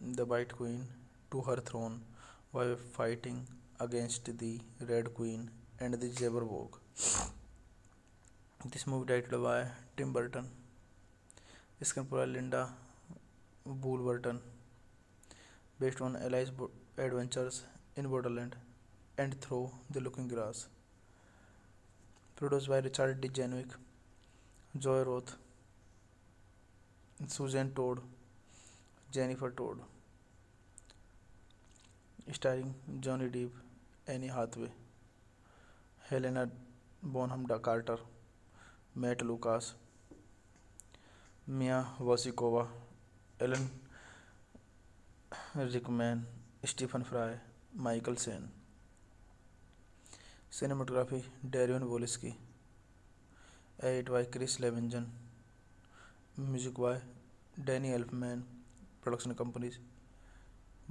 the White Queen to her throne while fighting against the Red Queen and the Jabberwock. This movie directed by Tim Burton. Screenplay Linda Burton, based on Alice's adventures in Borderland and Through the Looking Glass. Produced by Richard D. Janwick, Joy Roth, Susan Todd, Jennifer Todd. Starring Johnny Depp, Annie Hathaway, Helena Bonham Carter, Matt Lucas, Mia Wasikova, Ellen Rickman, Stephen Fry, Michael Sen. Cinematography Darion Wolski. Edit by Chris Levinson. Music by Danny Elfman. Production companies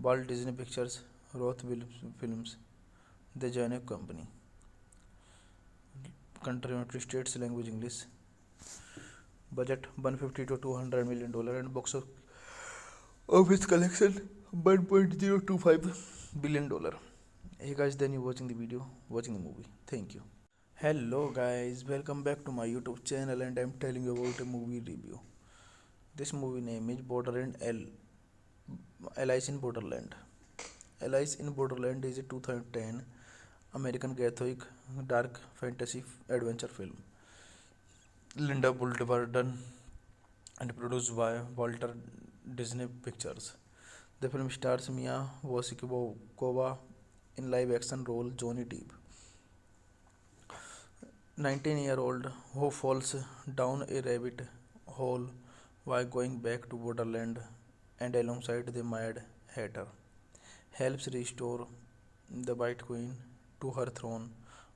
Walt Disney Pictures, Roth Films, The Janek Company. Country United States, language English. Budget $150 to $200 million and box office collection $1.025 billion. Hey guys, then you watching the video, watching the movie. Thank you. Hello guys, welcome back to my YouTube channel and I'm telling you about a movie review. This movie name is Borderland Alice in Borderland. Alice in Borderland is a 2010 American Gothic dark fantasy adventure film. Linda Bolton and produced by Walter Disney Pictures. The film stars Mia Wasikova in live-action role Johnny Depp, 19-year-old who falls down a rabbit hole while going back to Borderland and alongside the Mad Hatter, helps restore the White Queen to her throne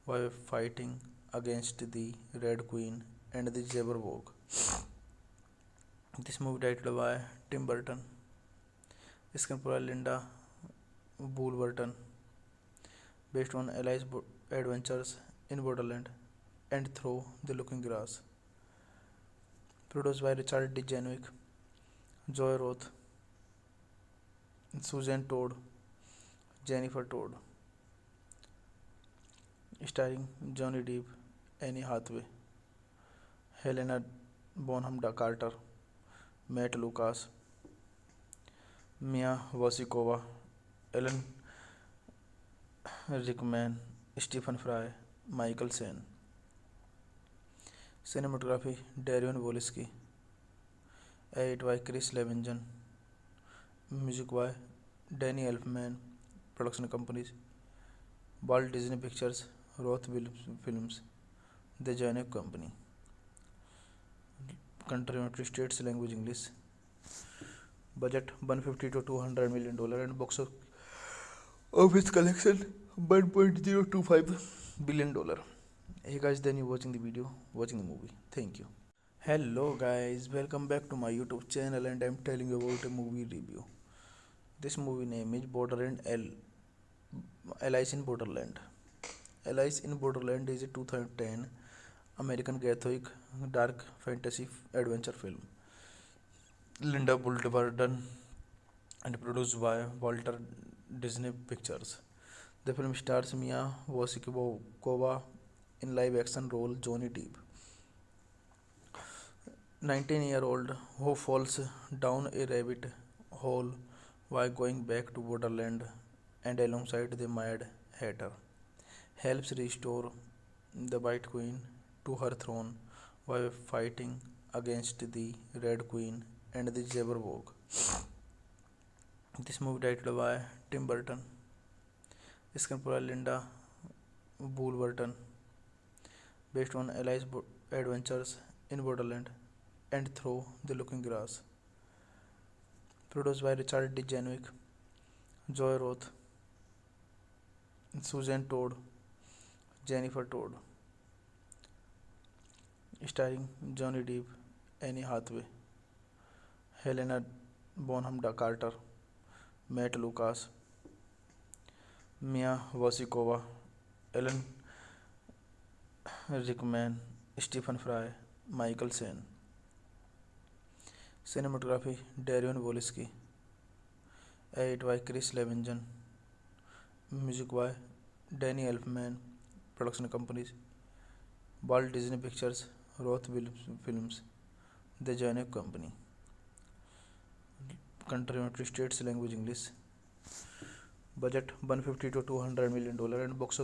while fighting against the Red Queen and the Jabberwock. This movie directed by Tim Burton. Screenplay Linda Burton, based on Alice's adventures in Borderland and Through the Looking Glass. Produced by Richard D. Janwick, Joy Roth, Susan Todd, Jennifer Todd. Starring Johnny Depp, Annie Hathaway, Helena Bonham Carter, Matt Lucas, Mia Wasikova, Ellen Rickman, Stephen Fry, Michael Sen. Cinematography Darion Wolski. Edit by Chris Levinson. Music by Danny Elfman. Production companies Walt Disney Pictures, Roth Films, The Janek Company. Country United States, language English. budget 150 to 200 million dollar, and box office collection 1.025 billion dollar. Hey guys, then you watching the video, watching the movie. Thank you. Hello guys, welcome back to my YouTube channel, and I'm telling you about a movie review. This movie name is Borderland Alice in Borderland. Alice in Borderland is a 2010 American Gothic dark fantasy adventure film. Linda Bolton and produced by Walter Disney Pictures. The film stars Mia Wasikova in live-action role Johnny Depp, 19-year-old who falls down a rabbit hole while going back to Borderland, and alongside the Mad Hatter, helps restore the White Queen to her throne while fighting against the Red Queen and the Jabberwock. This movie directed by Tim Burton, screenplay Linda Burton, based on Alice's adventures in Borderland and Through the Looking Glass. Produced by Richard D. Januick, Joy Roth, Susan Todd, Jennifer Todd. Starring Johnny Depp, Annie Hathaway, Helena Bonham Carter, Matt Lucas, Mia Wasikova, Ellen Rickman, Stephen Fry, Michael Sen. Cinematography Darion Wolski. Edit by Chris Levinson. Music by Danny Elfman. Production companies Walt Disney Pictures, Roth Films, The Janek Company. Country United States, language English. Budget 150 to 200 million dollar, and box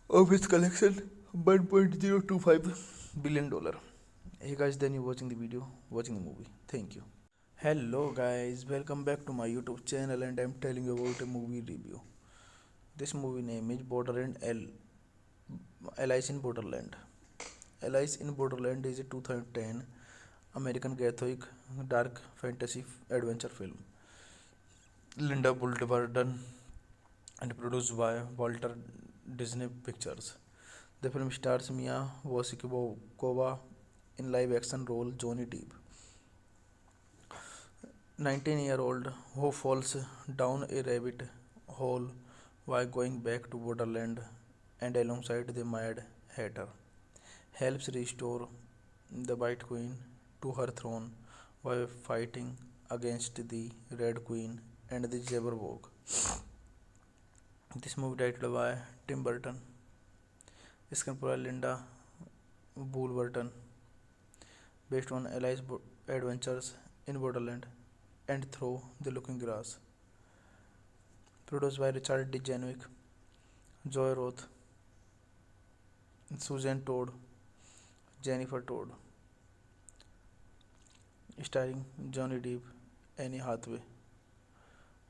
office collection 1.025 billion dollar. Hey guys, then you watching the video, watching the movie. Thank you. Hello guys, welcome back to my YouTube channel, and I'm telling you about a movie review. This movie name is Borderland Alice in Borderland. Alice in Borderland is a 2010 American Gothic dark fantasy adventure film. Linda Bolton and produced by Walter Disney Pictures. The film stars Mia Wasikova in live-action role Johnny Depp, 19-year-old who falls down a rabbit hole while going back to Borderland, and alongside the Mad Hatter, helps restore the White Queen to her throne while fighting against the Red Queen and the Jabberwock. This movie directed by Tim Burton, screenplay Linda Burton, based on Alice's adventures in Borderland and Through the Looking Glass. Produced by Richard D. Januick, Joy Roth, Susan Todd, Jennifer Todd. Starring Johnny Depp, Annie Hathaway,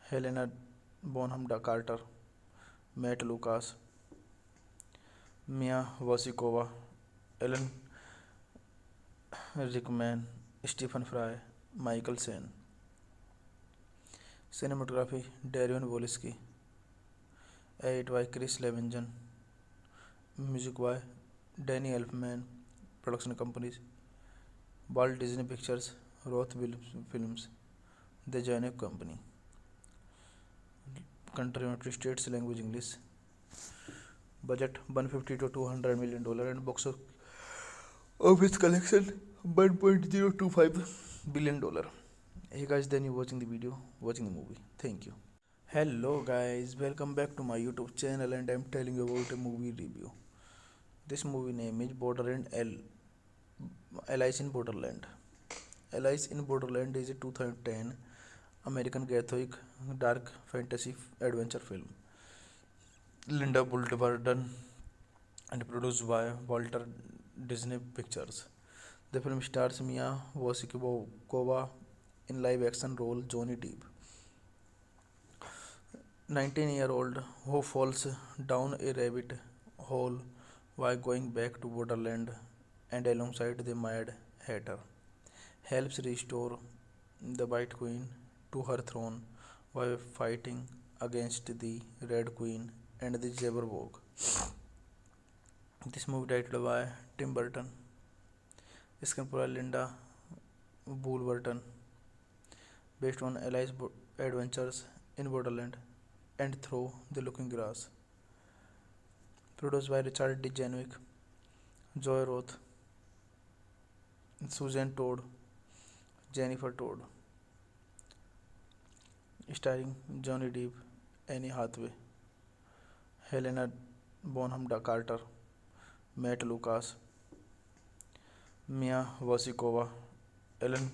Helena Bonham Carter, Matt Lucas, Mia Wasikova, Ellen Rickman, Stephen Fry, Michael Sen. Cinematography Darion Wolski. Edit by Chris Levinson. Music by Danny Elfman. Production companies Walt Disney Pictures, Roth Films, The Janek Company. Country United States, language English. Budget 150 to 200 million dollar, and box office collection 1.025 billion dollar. Hey guys, then you watching the video, watching the movie. Thank you. Hello guys, welcome back to my YouTube channel, and I'm telling you about a movie review. This movie name is Borderland Alice in Borderland. Alice in Borderland is a 2010 American Gothic dark fantasy adventure film. Linda Bolton and produced by Walter Disney Pictures. The film stars Mia Wasikova in live-action role Johnny Depp, 19-year-old who falls down a rabbit hole while going back to Borderland, and alongside the Mad Hatter, helps restore the White Queen to her throne while fighting against the Red Queen and the Jabberwock. This movie directed by Tim Burton. Screenplay Linda Woolverton, based on Alice's adventures in Borderland and Through the Looking Glass. Produced by Richard D. Janwick, Joy Roth, Susan Todd, Jennifer Todd. Starring Johnny Depp, Annie Hathaway, Helena Bonham Carter, Matt Lucas, Mia Wasikova, Alan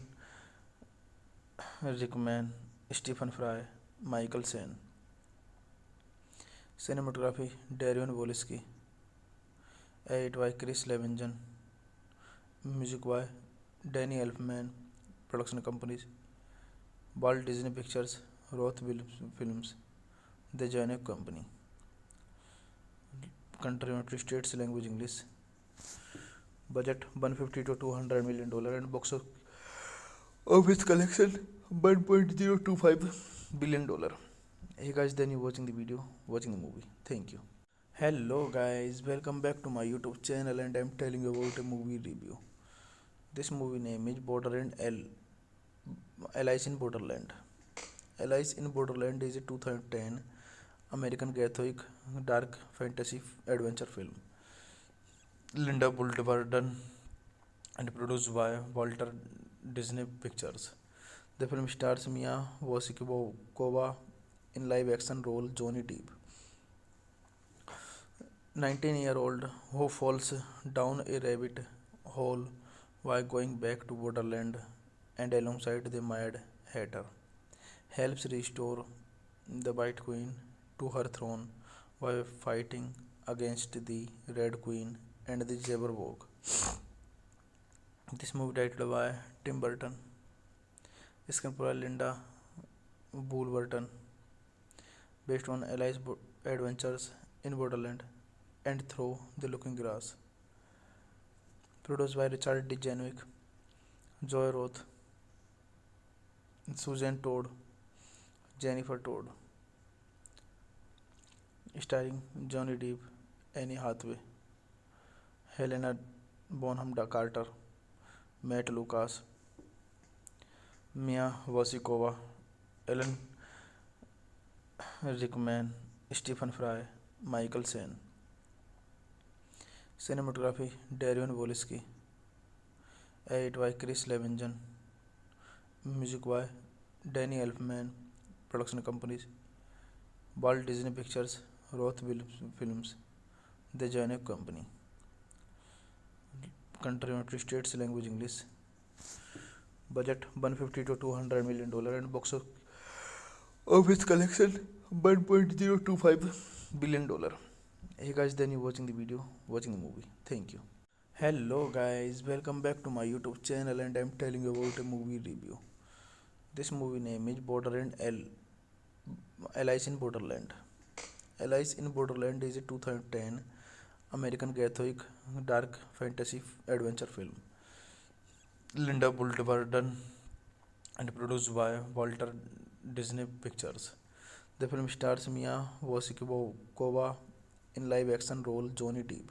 Rickman, Stephen Fry, Michael Caine. Cinematography Darion Wolski. Edit by Chris Levinson. Music by Danny Elfman. Production companies Walt Disney Pictures, Roth Films, The Janek Company. Country United States, language English. Budget $150 to $200 million and box office collection $1.025 billion. Hey guys, then you watching the video, watching the movie. Thank you. Hello guys, welcome back to my YouTube channel and I'm telling you about a movie review. This movie name is Borderland Alice in Borderland. Alice in Borderland is a 2010 American Gothic dark fantasy adventure film. Linda Woolverton and produced by Walter Disney Pictures. The film stars Mia Wasikova in live-action role Johnny Depp, 19-year-old who falls down a rabbit hole while going back to Borderland and alongside the Mad Hatter, helps restore the White Queen to her throne while fighting against the Red Queen and the Jabberwock. This movie directed by Tim Burton. Screenplay Linda Woolverton, based on Alice's adventures in Borderland and Through the Looking Glass. Produced by Richard D. Janwick, Joy Roth, Susan Todd, Jennifer Todd. Starring Johnny Depp, Annie Hathaway, Helena Bonham Carter, Matt Lucas, Mia Wasikova, Alan Rickman, Stephen Fry, Michael Caine. Cinematography Darion Wolski. Edit by Chris Levinson. Music by Danny Elfman. Production companies Walt Disney Pictures, Roth Films, The Janek Company. Country United States, language English. Budget $150 to $200 million and box office collection $1.025 billion. Hey guys, then you watching the video, watching the movie. Thank you. Hello guys, welcome back to my YouTube channel and I'm telling you about a movie review. This movie name is Borderland Alice in Borderland. Alice in Borderland is a 2010 American Gothic dark fantasy adventure film. Linda Woolverton and produced by Walter Disney Pictures. The film stars Mia Wasikova in live-action role Johnny Depp,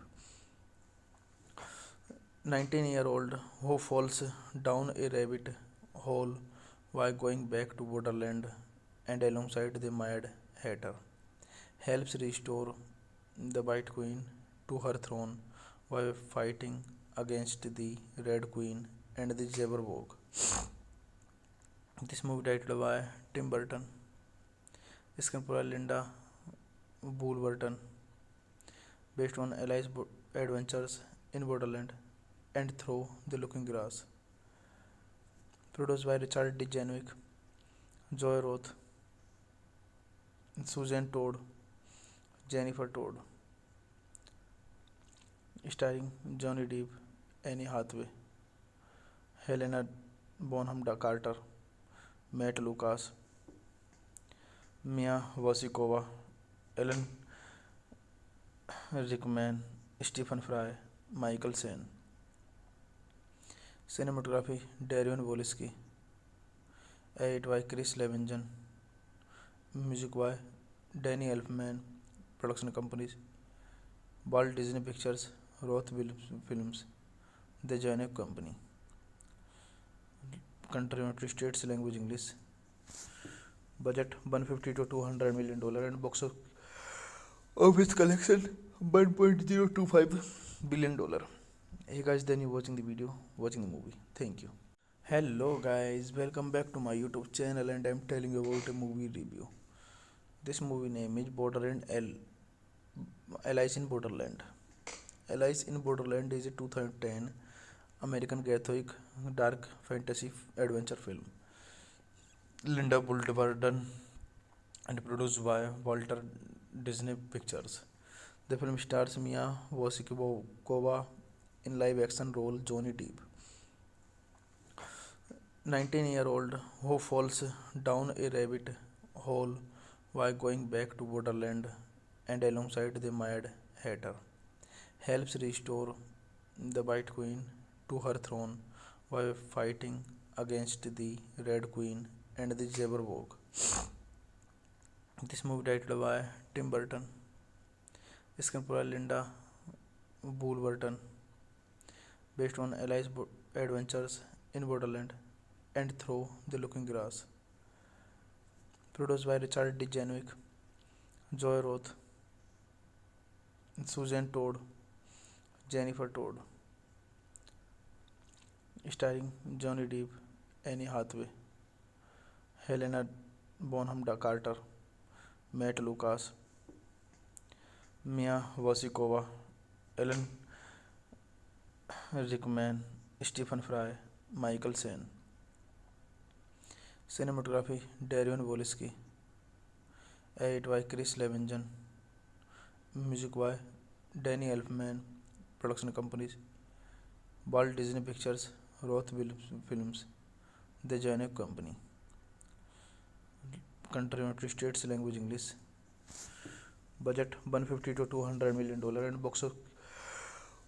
19-year-old who falls down a rabbit hole while going back to Borderland and alongside the Mad Hatter, helps restore the White Queen to her throne while fighting against the Red Queen and the Jabberwock. This movie directed by Tim Burton. Screenplay Linda Woolverton, based on Alice's adventures in Borderland and Through the Looking Glass. Produced by Richard D. Janwick, Joy Roth, Susan Todd, Jennifer Todd. Starring Johnny Depp, Annie Hathaway, Helena Bonham Carter, Matt Lucas, Mia Wasikova, Alan Rickman, Stephen Fry, Michael Caine. Cinematography Darion Wolski. Edited by Chris Levinson. Music by Danny Elfman. Production companies Walt Disney Pictures, Roth Films, The Janek Company. Country United States language English. Budget 150 to 200 million dollar and box office collection 1.025 billion dollar. Hey guys, then you watching the video, watching the movie. Thank you. Hello guys, welcome back to my YouTube channel and I'm telling you about a movie review. This movie name is Borderland Alice in Borderland. Alice in Borderland is a 2010 American Gothic dark fantasy adventure film. Linda Bolton and produced by Walter Disney Pictures. The film stars Mia Wasikova in live-action role Johnny Depp, 19-year-old who falls down a rabbit hole while going back to Borderland and alongside the Mad Hatter, helps restore the White Queen to her throne while fighting against the Red Queen and the Jabberwock. This movie directed by Tim Burton, screenplay by Linda Burton, based on Alice's adventures in Borderland and Through the Looking Glass. Produced by Richard D. Janwick, Joy Roth, Susan Todd, Jennifer Todd. Starring Johnny Depp, Anne Hathaway, Helena Bonham Carter, Matt Lucas, Mia Wasikova, Alan Rickman, Stephen Fry, Michael Caine. Cinematography Darion Wolski. Edited by Chris Levinson. Music by Danny Elfman. Production companies Walt Disney Pictures, Roth Films, The Janek Company. Country United States language English. Budget 150 to 200 million dollar and box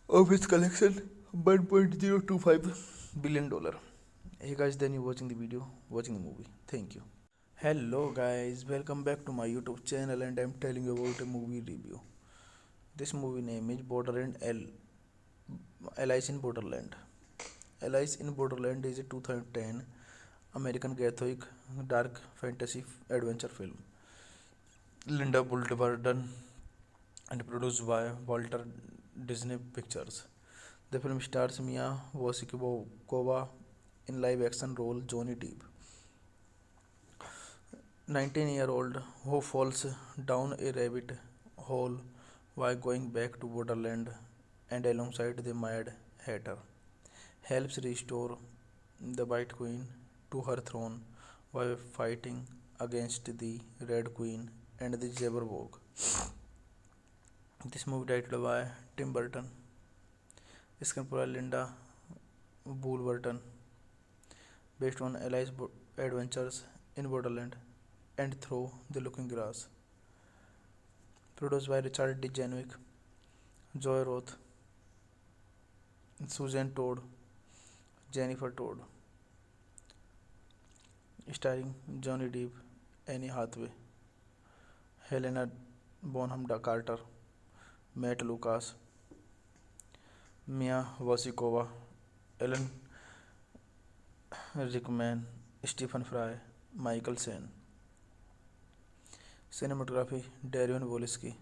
office collection 1.025 billion dollar. Hey guys, then you watching the video, watching the movie. Thank you. Hello guys, welcome back to my YouTube channel and I'm telling you about a movie review. This movie name is Borderland Alice in Borderland. Alice in Borderland is a 2010 American Gothic dark fantasy adventure film. Linda Bolton and produced by Walter Disney Pictures. The film stars Mia Wasikova in live-action role Johnny Depp, 19-year-old who falls down a rabbit hole while going back to Borderland and alongside the Mad Hatter, helps restore the White Queen to her throne while fighting against the Red Queen and the Jabberwock. This movie directed by Tim Burton, screenplay by Linda Burton, based on Alice's adventures in Borderland and Through the Looking Glass. Produced by Richard D. Janwick, Joy Roth, Susan Todd, Jennifer Todd. Starring Johnny Depp, Anne Hathaway, Helena Bonham Carter, Matt Lucas, Mia Wasikova, Alan Rickman, Stephen Fry, Michael Caine. Cinematography Darion Wolski.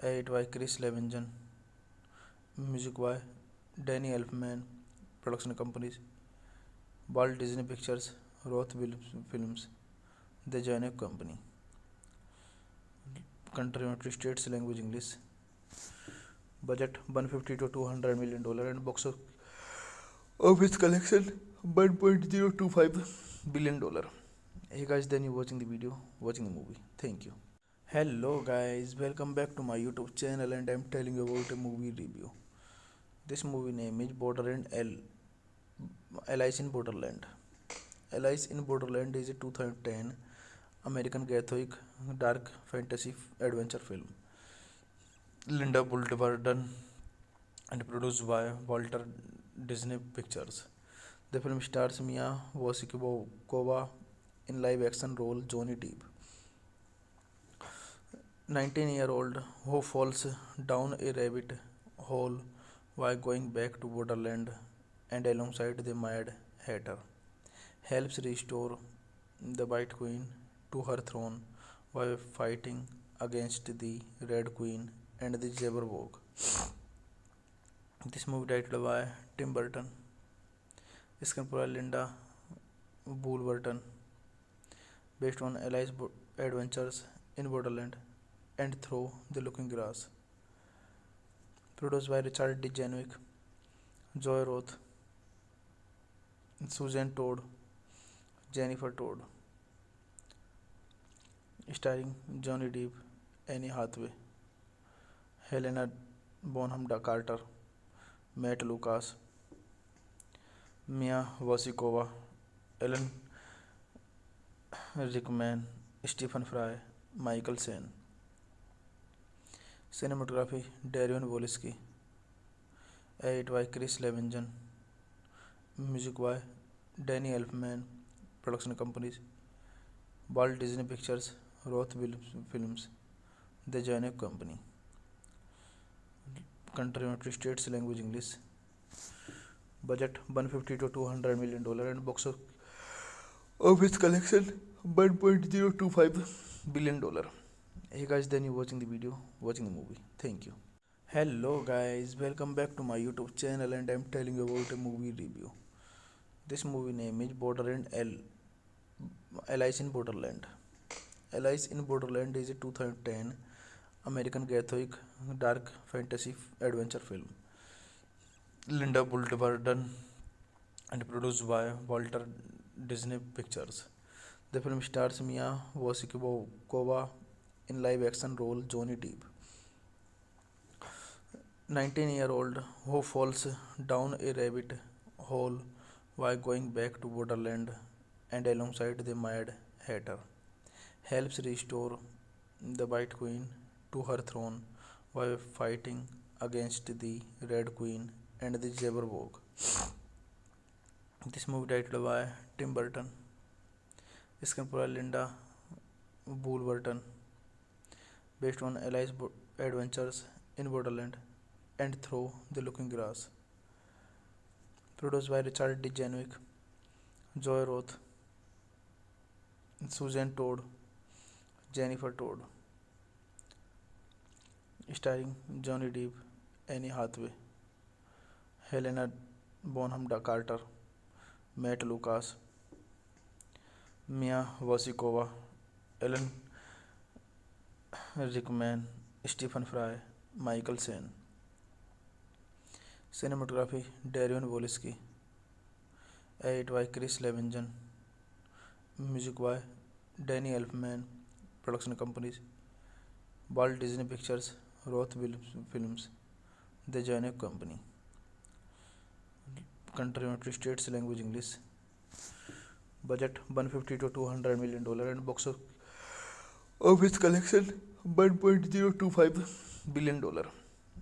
Edited by Chris Levinson. Music by Danny Elfman. Production companies Walt Disney Pictures, Roth Films, The Janek Company. Country United States language English. Budget 150 to 200 million dollar and box office collection 1.025 billion dollar. Hey guys, then you watching the video, watching the movie. Thank you. Hello guys, welcome back to my YouTube channel and I'm telling you about a movie review. This movie name is Borderland Alice in Borderland. Alice in Borderland is a 2010 American Gothic dark fantasy adventure film. Linda Bolton and produced by Walter Disney Pictures. The film stars Mia Wasikova in live-action role Johnny Depp, 19-year-old who falls down a rabbit hole while going back to Borderland and alongside the Mad Hatter, helps restore the White Queen to her throne while fighting against the Red Queen and the Jabberwock. This movie directed by Tim Burton, screenplay Linda Woolverton, based on Alice's adventures in Borderland and Through the Looking Glass, produced by Richard D. Janwick, Joy Roth, Susan Todd, Jennifer Todd, starring Johnny Depp, Annie Hathaway, Helena Bonham Carter, Matt Lucas, Mia Wasikova, Alan Rickman, Stephen Fry, Michael Caine. Cinematography Darion Wolski, edited by Chris Levinson, music by Danny Elfman, production companies Walt Disney Pictures, Roth Films, The Janek Company. Country United States, language English. Budget $150 to $200 million and box office collection $1.025 billion. Hey guys, then you watching the video, watching the movie. Thank you. Hello guys, welcome back to my YouTube channel and I'm telling you about a movie review. This movie name is Alice in Borderland. Alice in Borderland is a 2010 American Gothic dark fantasy adventure film. Linda Woolverton and produced by Walter Disney Pictures. The film stars Mia Wasikova in live-action role Johnny Depp, 19-year-old who falls down a rabbit hole while going back to Borderland and alongside the Mad Hatter, helps restore the White Queen to her throne while fighting against the Red Queen and the Jabberwock. This movie directed by Tim Burton, screenplay Linda Woolverton, based on Alice's adventures in Borderland and Through the Looking Glass, produced by Richard D. Janwick, Joy Roth, Susan Todd, Jennifer Todd, starring Johnny Depp, Annie Hathaway, Helena Bonham Carter, Matt Lucas, Mia Wasikova, Alan Rickman, Stephen Fry, Michael Caine. Cinematography Darion Wolski, edited by Chris Levinson, music by Danny Elfman, production companies Walt Disney Pictures, Roth Films, The Janek Company. Country United States, language English. Budget $150 to $200 million and box office collection $1.025 billion.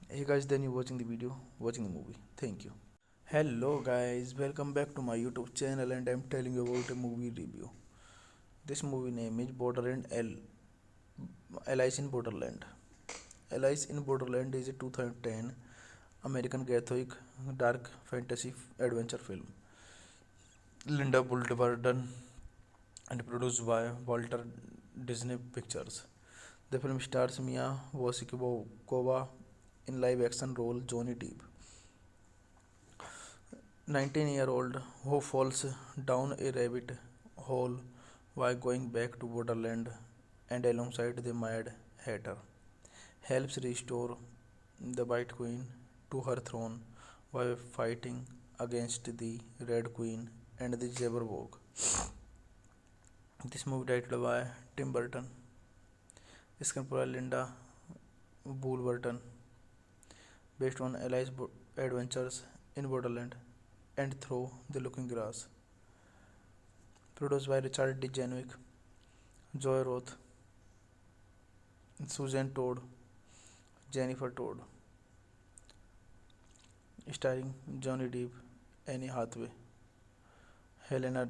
Hey guys, then you watching the video, watching the movie. Thank you. Hello guys, welcome back to my YouTube channel and I'm telling you about a movie review. This movie name is Alice in Borderland. Alice in Borderland is a 2010 American Gothic dark fantasy adventure film. Linda Woolverton and produced by Walter Disney Pictures. The film stars Mia Wasikova in live-action role Johnny Depp, 19-year-old who falls down a rabbit hole while going back to Borderland and alongside the Mad Hatter, helps restore the White Queen to her throne while fighting against the Red Queen and the Jabberwock. This movie directed by Tim Burton, screenplay Linda Woolverton, based on Alice's adventures in Borderland and Through the Looking Glass, produced by Richard D. Janwick, Joy Roth, Susan Todd, Jennifer Todd, starring Johnny Depp, Annie Hathaway, Helena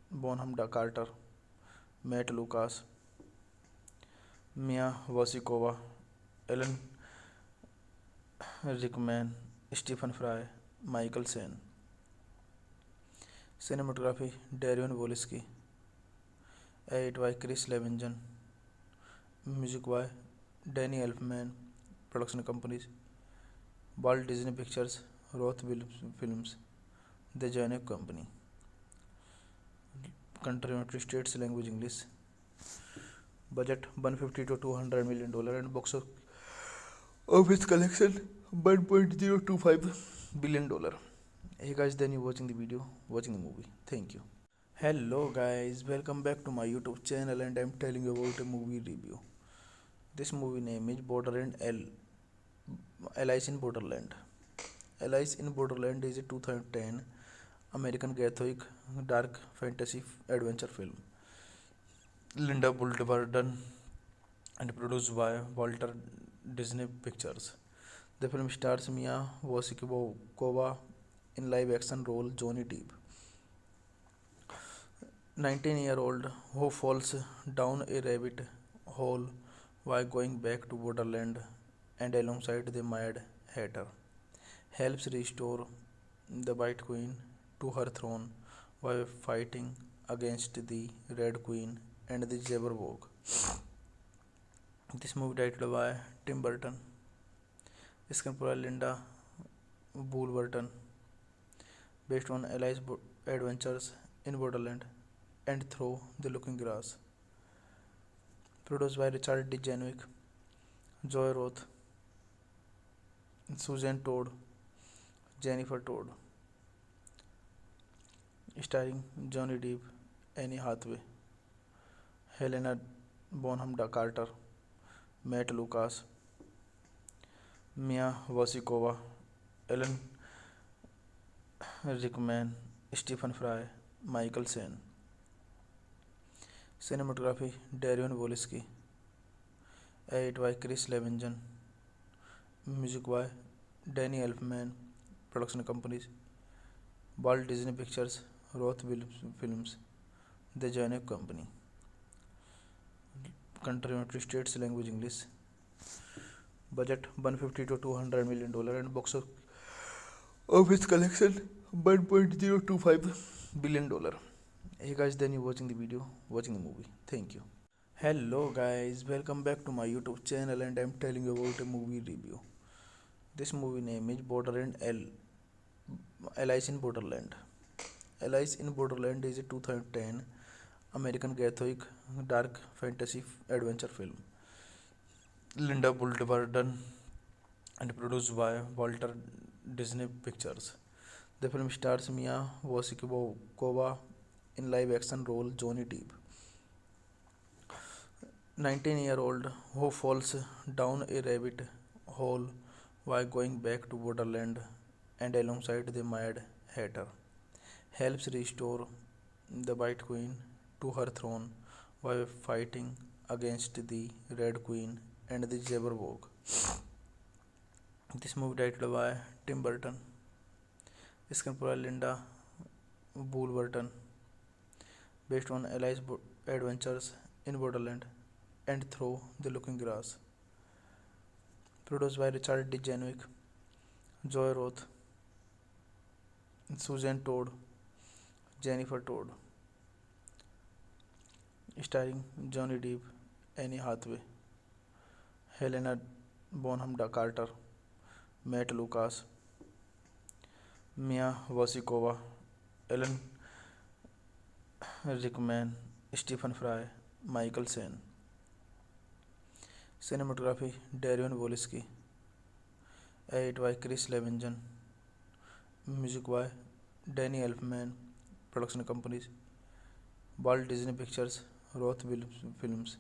Bonham Carter, Matt Lucas, Mia Wasikova, Alan Rickman, Stephen Fry, Michael Sen. Cinematography Darion Wolski, edit by Chris Levinson, music by Danny Elfman, production companies Walt Disney Pictures, Roth Films, The Janek Company. Country United States, language English. Budget 150 to 200 million dollar and box office collection 1.025 billion dollar. Hey guys, then you watching the video, watching the movie. Thank you. Hello guys, welcome back to my YouTube channel and I'm telling you about a movie review. This movie name is Borderland Alice in Borderland. Alice in Borderland is a 2010 American Gothic dark fantasy adventure film. Linda Bolton and produced by Walter Disney Pictures. The film stars Mia Wasikova in live-action role Johnny Depp, 19-year-old who falls down a rabbit hole while going back to Borderland and alongside the Mad Hatter, helps restore the White Queen to her throne while fighting against the Red Queen and the Jabberwock. This movie directed by Tim Burton, screenplay by Linda Burton, based on Alice's adventures in Borderland and Through the Looking Glass. Produced by Richard D. Januik, Joy Roth, Susan Todd, Jennifer Todd. Starring Johnny Depp, Annie Hathaway, Helena Bonham Carter, Matt Lucas, Mia Wasikova, Alan Rickman, Stephen Fry, Michael Sen. Cinematography Darion Wolski, edit by Chris Levinson, music by Danny Elfman, production companies Walt Disney Pictures, Roth Films, The Janek Company. Country United States, language English. Budget 150 to 200 million dollar and box office collection 1.025 billion dollar. Hey guys, then you watching the video, watching the movie. Thank you. Hello guys, welcome back to my YouTube channel and I'm telling you about a movie review. This movie name is Borderland Alice in Borderland. Alice in Borderland is a 2010 American Gothic dark fantasy adventure film. Linda Bolton and produced by Walter Disney Pictures. The film stars Mia Wasikova in live-action role Johnny Depp, 19-year-old who falls down a rabbit hole while going back to Borderland and alongside the Mad Hatter, helps restore the White Queen to her throne while fighting against the Red Queen and the Jabberwock. This movie directed by Tim Burton, screenplay by Linda Burton, based on Alice's adventures in Borderland and Through the Looking Glass. Produced by Richard D. Januik, Joy Roth, Susan Todd, Jennifer Todd. Starring Johnny Depp, Annie Hathaway, Helena Bonham Carter, Matt Lucas, Mia Wasikova, Alan Rickman, Stephen Fry, Michael Sen. Cinematography Darion Wolski, edit by Chris Levinson, music by Danny Elfman, production companies Walt Disney Pictures, Roth Films,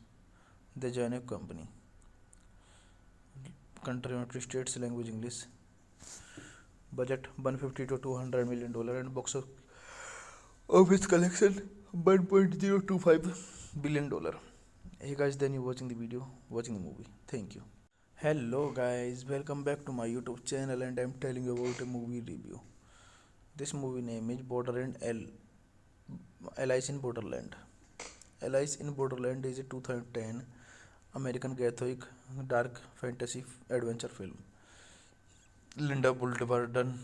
The Janek Company. Country United States, language English. Budget 150 to 200 million dollar and box office collection 1.025 billion dollar. Hey guys, then you watching the video, watching the movie. Thank you. Hello guys, welcome back to my YouTube channel and I'm telling you about a movie review. This movie name is Borderland Alice in Borderland. Alice in Borderland is a 2010 American Gothic dark fantasy adventure film. Linda Bolton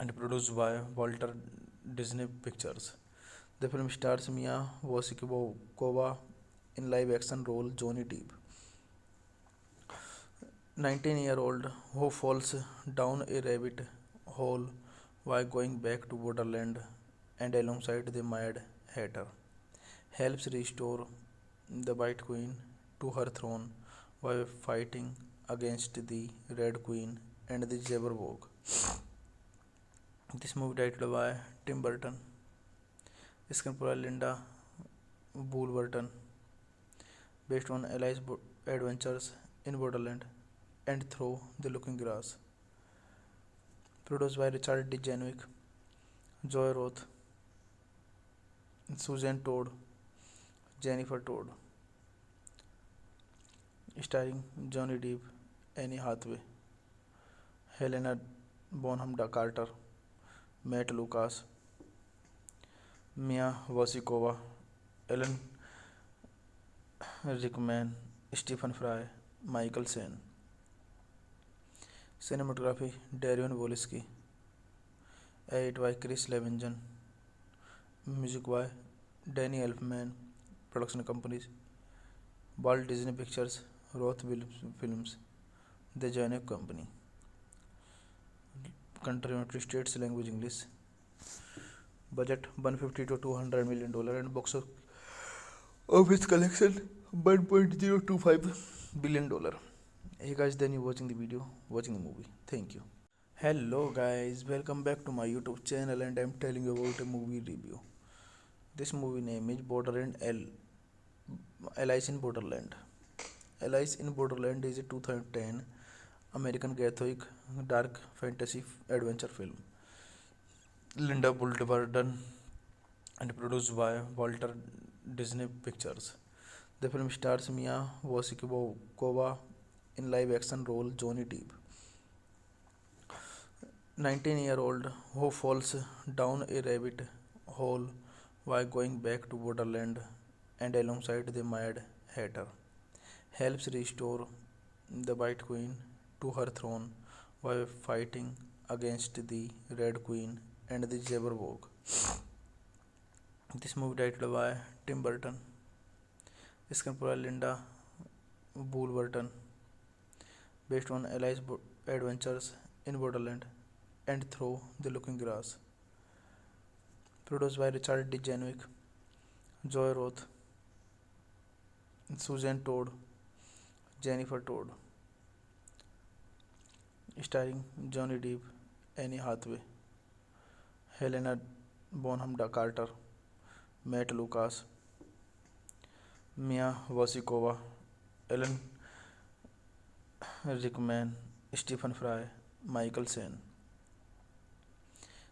and produced by Walter Disney Pictures. The film stars Mia Wasikova in live-action role Johnny Depp, 19-year-old who falls down a rabbit hole while going back to Borderland and alongside the Mad Hatter, helps restore the White Queen to her throne while fighting against the Red Queen and the Jabberwock. This movie directed by Tim Burton, screenplay by Linda Burton, based on Alice's adventures in Borderland and Through the Looking Glass. Produced by Richard D. Jenwick, Joy Roth, Susan Todd, Jennifer Todd, starring Johnny Depp, Annie Hathaway, Helena Bonham Carter, Matt Lucas, Mia Wasikova, Alan Rickman, Stephen Fry, Michael Caine. Cinematography Darion Wolski, edit by Chris Levinson, music by Danny Elfman, production companies Walt Disney Pictures, Roth Films, The Janek Company. Country United States language English. Budget $150 to $200 million and box office collection $1.025 billion. Hey guys, then you watching the video, watching the movie. Thank you. Hello guys, welcome back to my YouTube channel and I'm telling you about a movie review. This movie name is Alice in Borderland. Alice in Borderland is a 2010 American Gothic dark fantasy adventure film. Linda Bolton and produced by Walter Disney Pictures. The film stars Mia Wasikova in live-action role Johnny Depp, 19-year-old who falls down a rabbit hole while going back to Borderland and alongside the Mad Hatter, helps restore the White Queen to her throne while fighting against the Red Queen and the Jabberwock. This movie directed by Tim Burton, screenplay by Linda Burton, based on Alice's adventures in Borderland and Through the Looking Glass. Produced by Richard D. Jenwick, Joy Roth, Susan Todd, Jennifer Todd, starring Johnny Depp, Annie Hathaway, Helena Bonham Carter, Matt Lucas, Mia Wasikova, Alan Rickman, Stephen Fry, Michael Caine.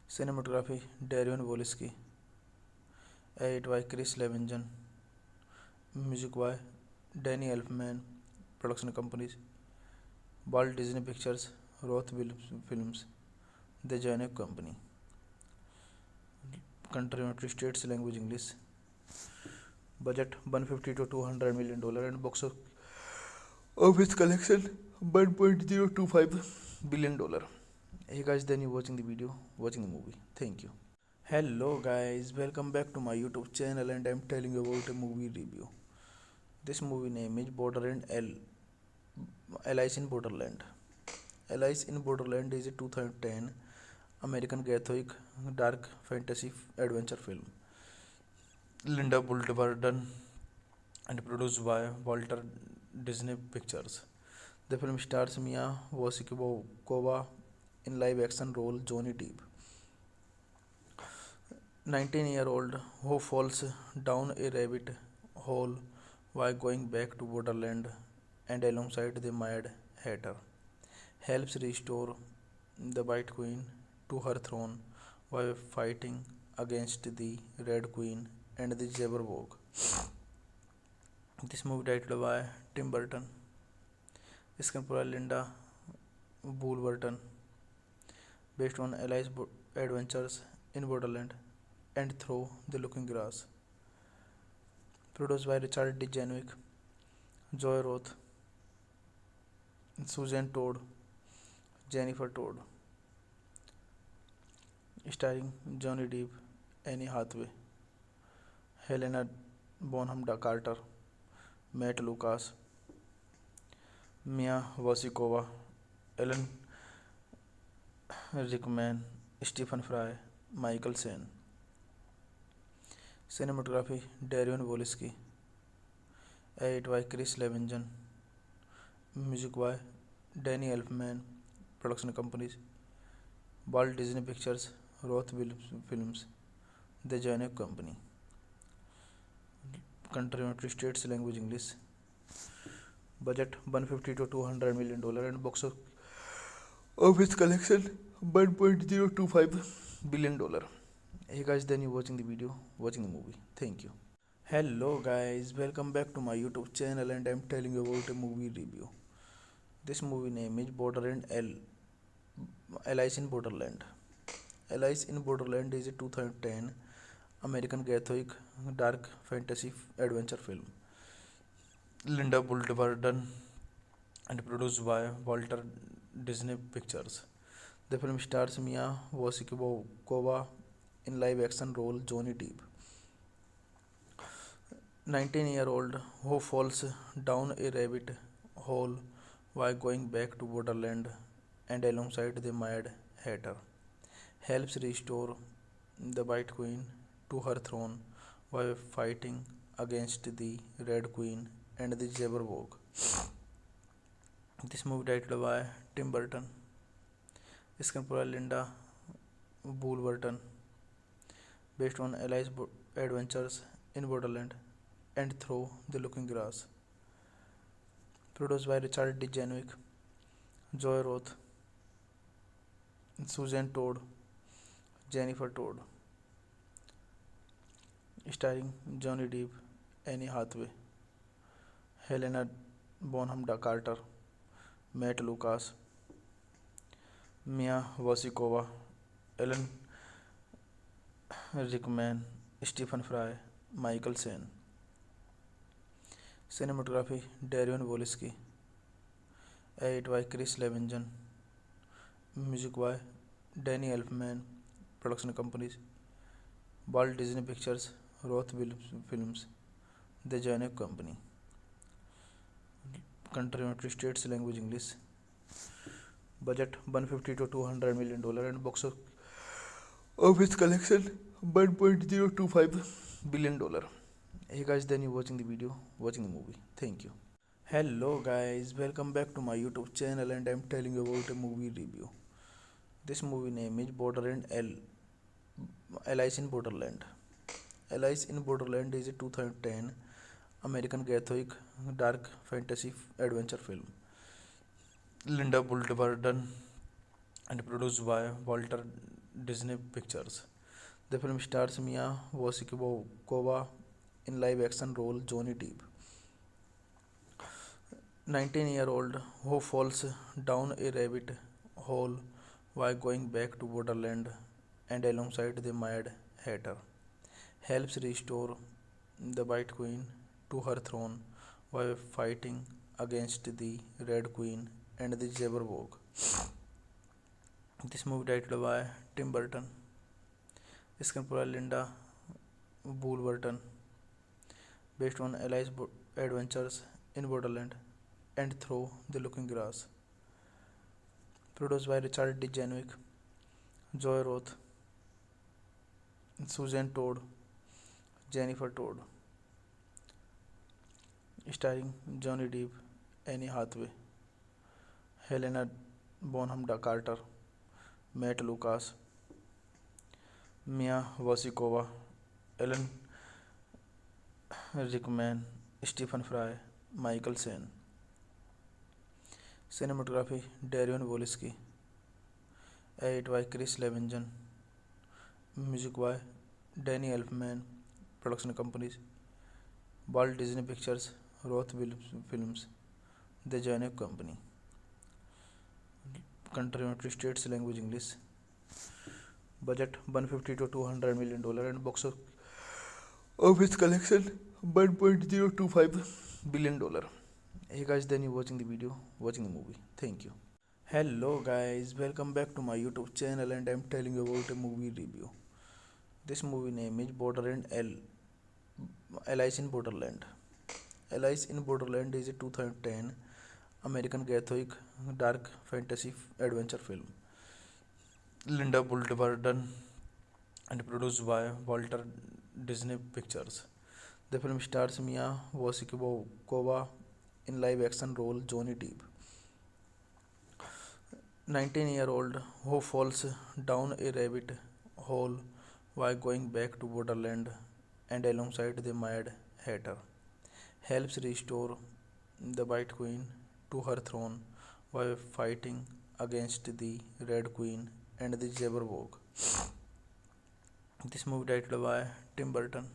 Cinematography Darion Wolski, edit by Chris Levinson, music by Danny Elfman, production companies Walt Disney Pictures, Roth Films, The Janek Company. Country United States language English. Budget $150 to $200 million and box office collection $1.025 billion. Hey guys, then you watching the video, watching the movie. Thank you. Hello guys, welcome back to my YouTube channel and I'm telling you about a movie review. This movie name is Alice in Borderland. Alice in Borderland is a 2010 American Gothic dark fantasy adventure film. Linda Bolton and produced by Walter Disney Pictures. The film stars Mia Wasikova in live-action role Johnny Depp, 19-year-old who falls down a rabbit hole while going back to Borderland and alongside the Mad Hatter, helps restore the White Queen to her throne while fighting against the Red Queen and the Jabberwock. This movie directed by Tim Burton, screenplay by Linda Burton, based on Alice's adventures in Borderland and Through the Looking Glass. Produced by Richard D. Janwick, Joy Roth, Susan Todd, Jennifer Todd. Starring Johnny Depp, Annie Hathaway, Helena Bonham Carter, Matt Lucas, Mia Wasikova, Ellen Rickman, Stephen Fry, Michael Sen. Cinematography Darion Wolski. Edit by Chris Levinson. Music by Danny Elfman. Production companies Walt Disney Pictures, Roth Films, The Janek Company. Country United States, language English. Budget $150 to $200 million and box office collection $1.025 billion. Hey guys, then you watching the video, watching the movie. Thank you. Hello guys, welcome back to my YouTube channel and I'm telling you about a movie review. This movie name is Borderland Alice in Borderland. Alice in Borderland is a 2010 American Gothic dark fantasy adventure film. Linda Bolton and produced by Walter Disney Pictures. The film stars Mia Wasikova in live-action role Johnny Depp, 19-year-old who falls down a rabbit hole while going back to Borderland and alongside the Mad Hatter, helps restore the White Queen to her throne while fighting against the Red Queen and the Jabberwock. This movie directed by Tim Burton. Screenplay by Linda Burton, based on Alice's adventures in Borderland and Through the Looking Glass. Produced by Richard D. Janwick, Joy Roth, Susan Todd, Jennifer Todd. Starring Johnny Depp, Annie Hathaway, Helena Bonham Carter, Matt Lucas, Mia Wasikova, Ellen Rickman, Stephen Fry, Michael Sen. Cinematography Darion Wolski. Edit by Chris Levinson. Music by Danny Elfman. Production companies Walt Disney Pictures, Roth Films, The Janek Company. Country United States, language English. Budget $150 to $200 million and box office collection $1.025 billion. Hey guys, then you watching the video, watching the movie. Thank you. Hello guys, welcome back to my YouTube channel and I'm telling you about a movie review. This movie name is Borderland Alice in Borderland. Alice in Borderland is a 2010 American Gothic dark fantasy adventure film. Linda Bolton and produced by Walter Disney Pictures. The film stars Mia Wasikova in live-action role Johnny Depp, 19-year-old who falls down a rabbit hole while going back to Borderland and alongside the Mad Hatter, helps restore the White Queen to her throne while fighting against the Red Queen and the Jabberwock. This movie directed by Tim Burton. Screenplay by Linda Burton, based on Alice's adventures in Borderland and Through the Looking Glass. Produced by Richard D. Janwick, Joy Roth, Susan Todd, Jennifer Todd. Starring Johnny Depp, Annie Hathaway, Helena Bonham Carter, Matt Lucas, Mia Wasikova, Ellen Rickman, Stephen Fry, Michael Sen. Cinematography Darion Wolski. Edit by Chris Levinson. Music by Danny Elfman. Production companies Walt Disney Pictures, Roth Films, The Janek Company. Country United States, language English. budget 150 to 200 million dollar, and box office collection 1.025 billion dollar. Hey guys, then you watching the video, watching the movie. Thank you. Hello guys, welcome back to my YouTube channel, and I'm telling you about a movie review. This movie name is Borderland Alice in Borderland. Alice in Borderland is a 2010 American Gothic dark fantasy adventure film. Linda Bolton and produced by Walter Disney Pictures. The film stars Mia Wasikova in live-action role Johnny Depp, 19-year-old who falls down a rabbit hole while going back to Borderland, and alongside the Mad Hatter, helps restore the White Queen to her throne while fighting against the Red Queen and the Jabberwock. This movie directed by Tim Burton,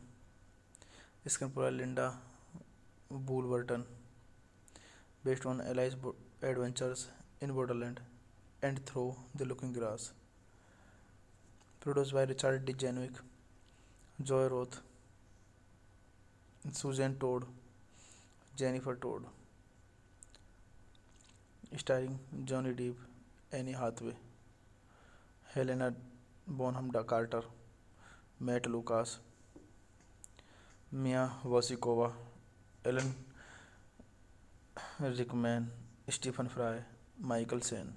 screenplay by Linda Burton, based on Alice's adventures in Borderland and Through the Looking Glass. Produced by Richard D. Januick, Joy Roth, Susan Todd, Jennifer Todd. Starring Johnny Depp, Annie Hathaway, Helena Bonham Carter, Matt Lucas, Mia Wasikova, Alan Rickman, Stephen Fry, Michael Caine.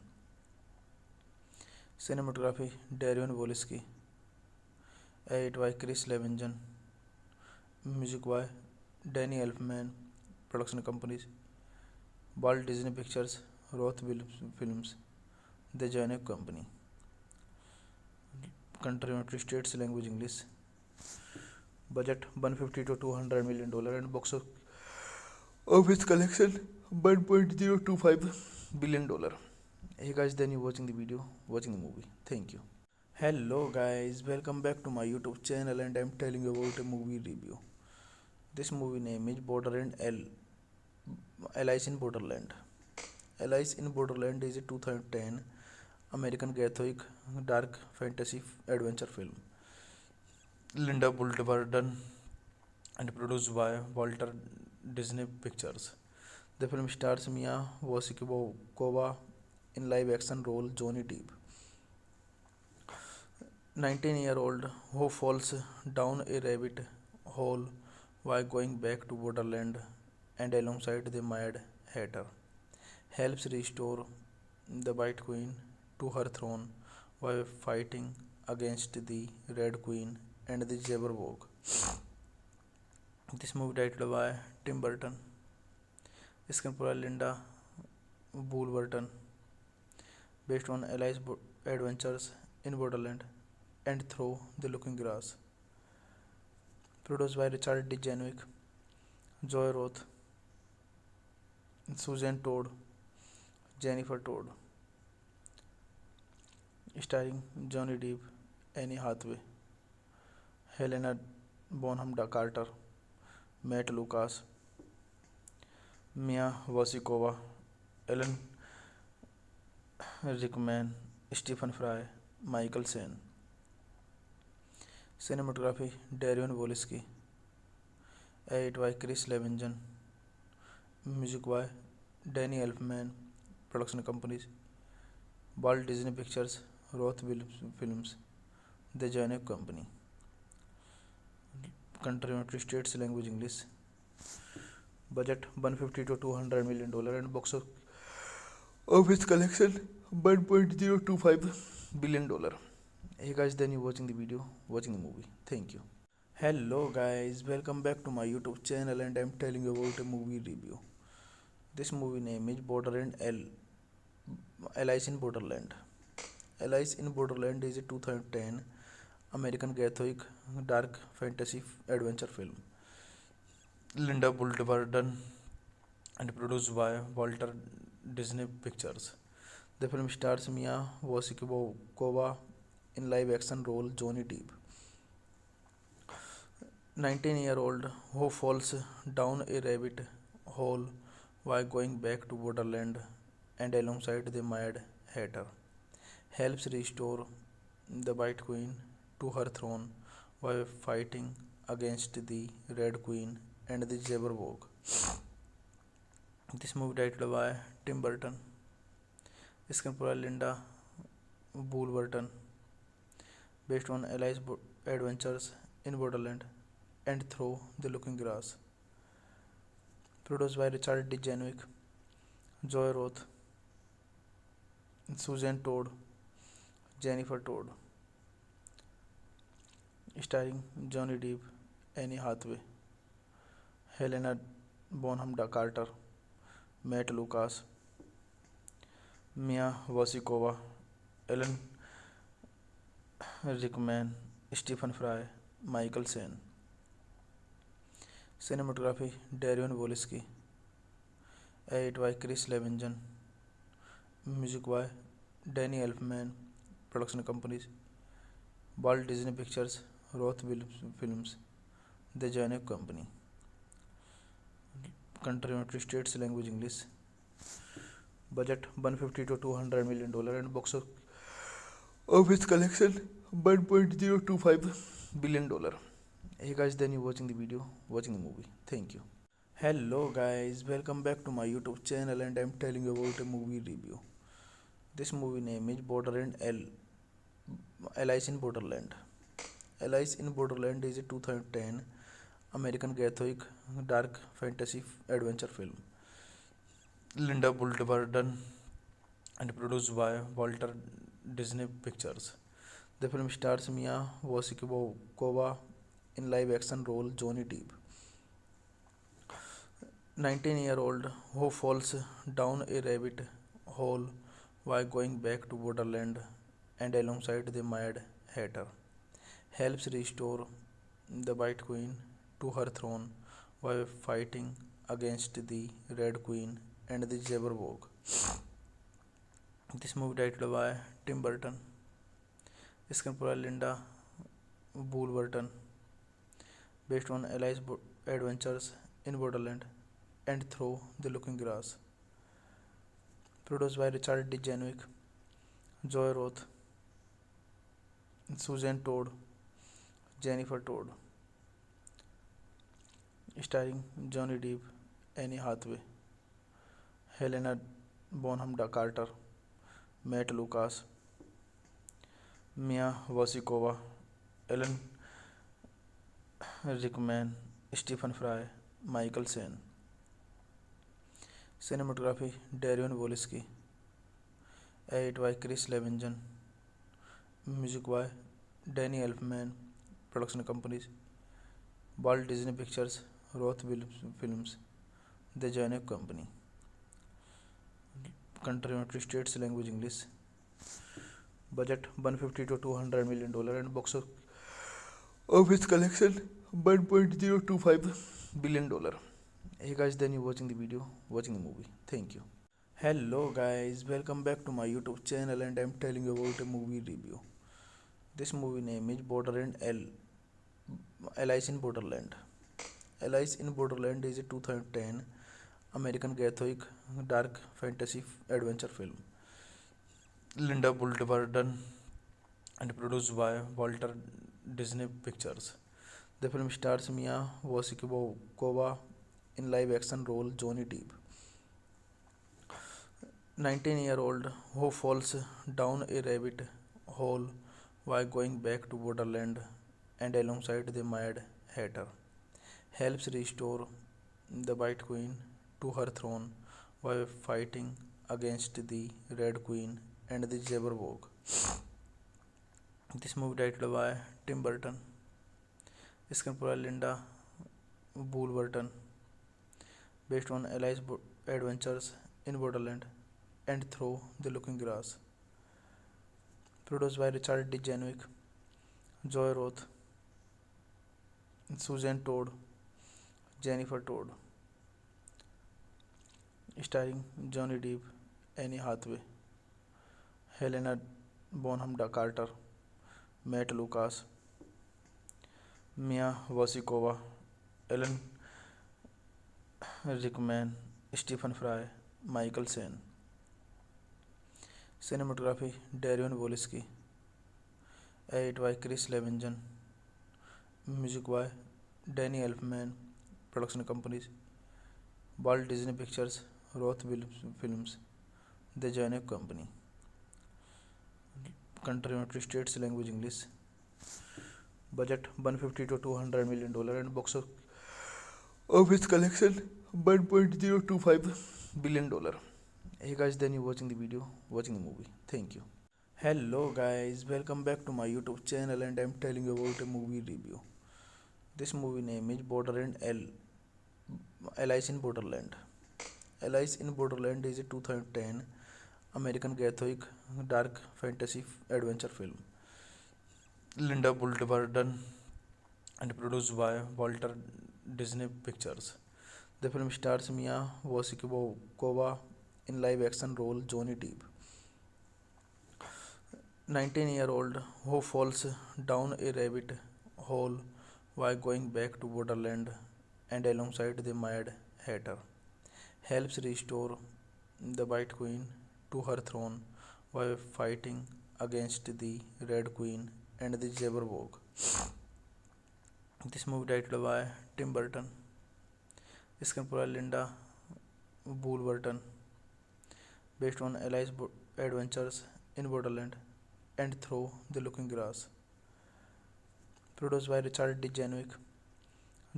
Cinematography Darion Wolski. Edit by Chris Levinson. Music by Danny Elfman. Production companies Walt Disney Pictures, Roth Films, The Janek Company. Country United States, language English. Budget 150 to 200 million dollar, and box office collection 1.025 billion dollar. Hey guys, then you watching the video, watching the movie. Thank you. Hello guys, welcome back to my YouTube channel, and I'm telling you about a movie review. This movie name is Borderland Alice in Borderland. Alice in Borderland is a 2010 American Gothic dark fantasy adventure film. Linda Bolton and produced by Walter Disney Pictures. The film stars Mia Wasikova in live-action role Johnny Depp, 19-year-old who falls down a rabbit hole while going back to Borderland, and alongside the Mad Hatter, helps restore the White Queen to her throne while fighting against the Red Queen and the Jabberwock. This movie directed by Tim Burton, screenplay by Linda Burton, based on Alice's adventures in Borderland and Through the Looking Glass. Produced by Richard D. Januick, Joy Roth, Susan Todd, Jennifer Todd. Starring Johnny Depp, Annie Hathaway, Helena Bonham Carter, Matt Lucas, Mia Wasikova, Alan Rickman, Stephen Fry, Michael Caine. Cinematography Darion Wolski. Edit by Chris Levinson. Music by Danny Elfman. Production companies Walt Disney Pictures, Roth Films, The Janek Company. Country United States, language English. Budget 150 to 200 million dollar, and box office collection 1.025 billion dollar. Hey guys, then you watching the video, watching the movie. Thank you. Hello guys, welcome back to my YouTube channel, and I'm telling you about a movie review. This movie name is Borderland Alice in Borderland. Alice in Borderland is a 2010 American Gothic dark fantasy adventure film. Linda Bolton and produced by Walter Disney Pictures. The film stars Mia Wasikova in live-action role Johnny Depp, 19-year-old who falls down a rabbit hole while going back to Borderland, and alongside the Mad Hatter, helps restore the White Queen to her throne while fighting against the Red Queen and the Jabberwock. This movie directed by Tim Burton, screenplay Linda Burton, based on Alice's adventures in Borderland and Through the Looking Glass. Produced by Richard D. Janwick, Joy Roth, Susan Todd, Jennifer Todd, starring Johnny Depp, Annie Hathaway, Helena Bonham Carter, Matt Lucas, Mia Wasikova, Ellen Rickman, Stephen Fry, Michael Sen. Cinematography Darion Wolski, edit by Chris Levinson, music by Danny Elfman, production companies Walt Disney Pictures, Roth Films, The Janek Company. Country United States, language English. Budget $150 to $200 million and box office collection $1.025 billion. Hey guys, then you watching the video, watching the movie. Thank you. Hello guys, welcome back to my YouTube channel and I'm telling you about a movie review. This movie name is Alice in Borderland. Alice in Borderland is a 2010 American Gothic dark fantasy adventure film. Linda Burton and produced by Walter Disney Pictures. The film stars Mia Wasikova in live-action role Johnny Depp, 19-year-old who falls down a rabbit hole while going back to Borderland and alongside the Mad Hatter, helps restore the White Queen to her throne while fighting against the Red Queen and the Jabberwock. This movie directed by Tim Burton, screenplay Linda Burton, based on Alice's adventures in Borderland and Through the Looking Glass. Produced by Richard D. Janwick, Joy Roth, Susan Todd, Jennifer Todd, starring Johnny Depp, Annie Hathaway, Helena Bonham Carter, Matt Lucas, Mia Wasikova, Ellen Rickman, Stephen Fry, Michael Sen. Cinematography Darion Wolski, edit by Chris Levinson, music by Danny Elfman, production companies Walt Disney Pictures, Roth Films, The Janek Company. Country United States, language English. Budget $150 to $200 million and box office collection $1.025 billion. Hey guys, then you watching the video, watching the movie. Thank you. Hello guys, welcome back to my YouTube channel and I'm telling you about a movie review. This movie name is Alice in Borderland. Alice in Borderland is a 2010 American Gothic dark fantasy adventure film. Linda Burton and produced by Walter Disney Pictures. The film stars Mia Wasikova in live-action role Johnny Depp, 19-year-old who falls down a rabbit hole while going back to Borderland and alongside the Mad Hatter, helps restore the White Queen to her throne while fighting against the Red Queen and the Jabberwock. This movie directed by Tim Burton, screenplay Linda Burton, based on Alice's adventures in Borderland and Through the Looking Glass. Produced by Richard D. Janwick, Joy Roth, Susan Todd, Jennifer Todd, starring Johnny Depp, Annie Hathaway, Helena Bonham Carter, Matt Lucas, Mia Wasikova, Ellen Rickman, Stephen Fry, Michael Sen. Cinematography Darion Wolski, Edited by Chris Levinson. Music by Danny Elfman. Production companies Walt Disney Pictures, Roth Films, The Janek Company. Country United States, language English. Budget 150 to 200 million dollar and box office collection 1.025 billion dollar. Hey guys, then you watching the video, watching the movie. Thank you. Hello guys, welcome back to my YouTube channel and I'm telling you about a movie review. This movie name is Borderland Alice in Borderland. Alice in Borderland is a 2010 American Gothic dark fantasy adventure film. Linda Bolton and produced by Walter Disney Pictures. The film stars Mia Wasikova in live-action role Johnny Depp, 19-year-old who falls down a rabbit hole while going back to Borderland and alongside the Mad Hatter, helps restore the White Queen to her throne while fighting against the Red Queen and the Jabberwock. This movie directed by Tim Burton. Screenplay Linda Burton, based on Alice's adventures in Borderland and Through the Looking Glass. Produced by Richard D. Januik,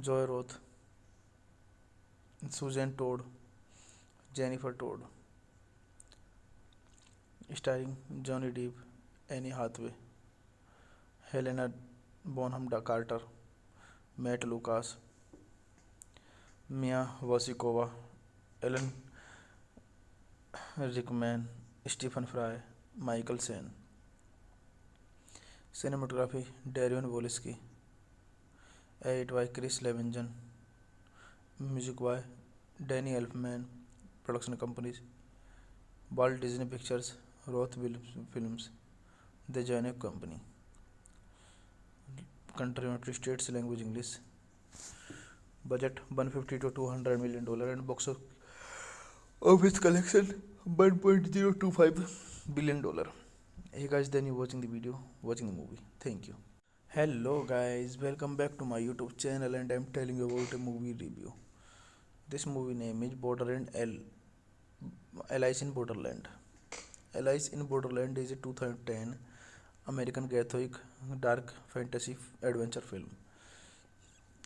Joy Roth, Susan Todd, Jennifer Todd. Starring Johnny Depp, Annie Hathaway, Helena Bonham Carter, Matt Lucas, Mia Wasikova, Alan Rickman, Stephen Fry, Michael Sen. Cinematography Darion Wolski. Edited by Chris Levinson. Music by Danny Elfman. Production companies Walt Disney Pictures, Roth Films, The Janek Company. Country United States, language English. Budget 150 to 200 million dollar and box office collection 1.025 billion dollar. Hey guys, then you watching the video, watching the movie. Thank you. Hello guys, welcome back to my YouTube channel and I'm telling you about a movie review. This movie name is Borderland Alice in Borderland. Alice in Borderland is a 2010 American Gothic dark fantasy adventure film.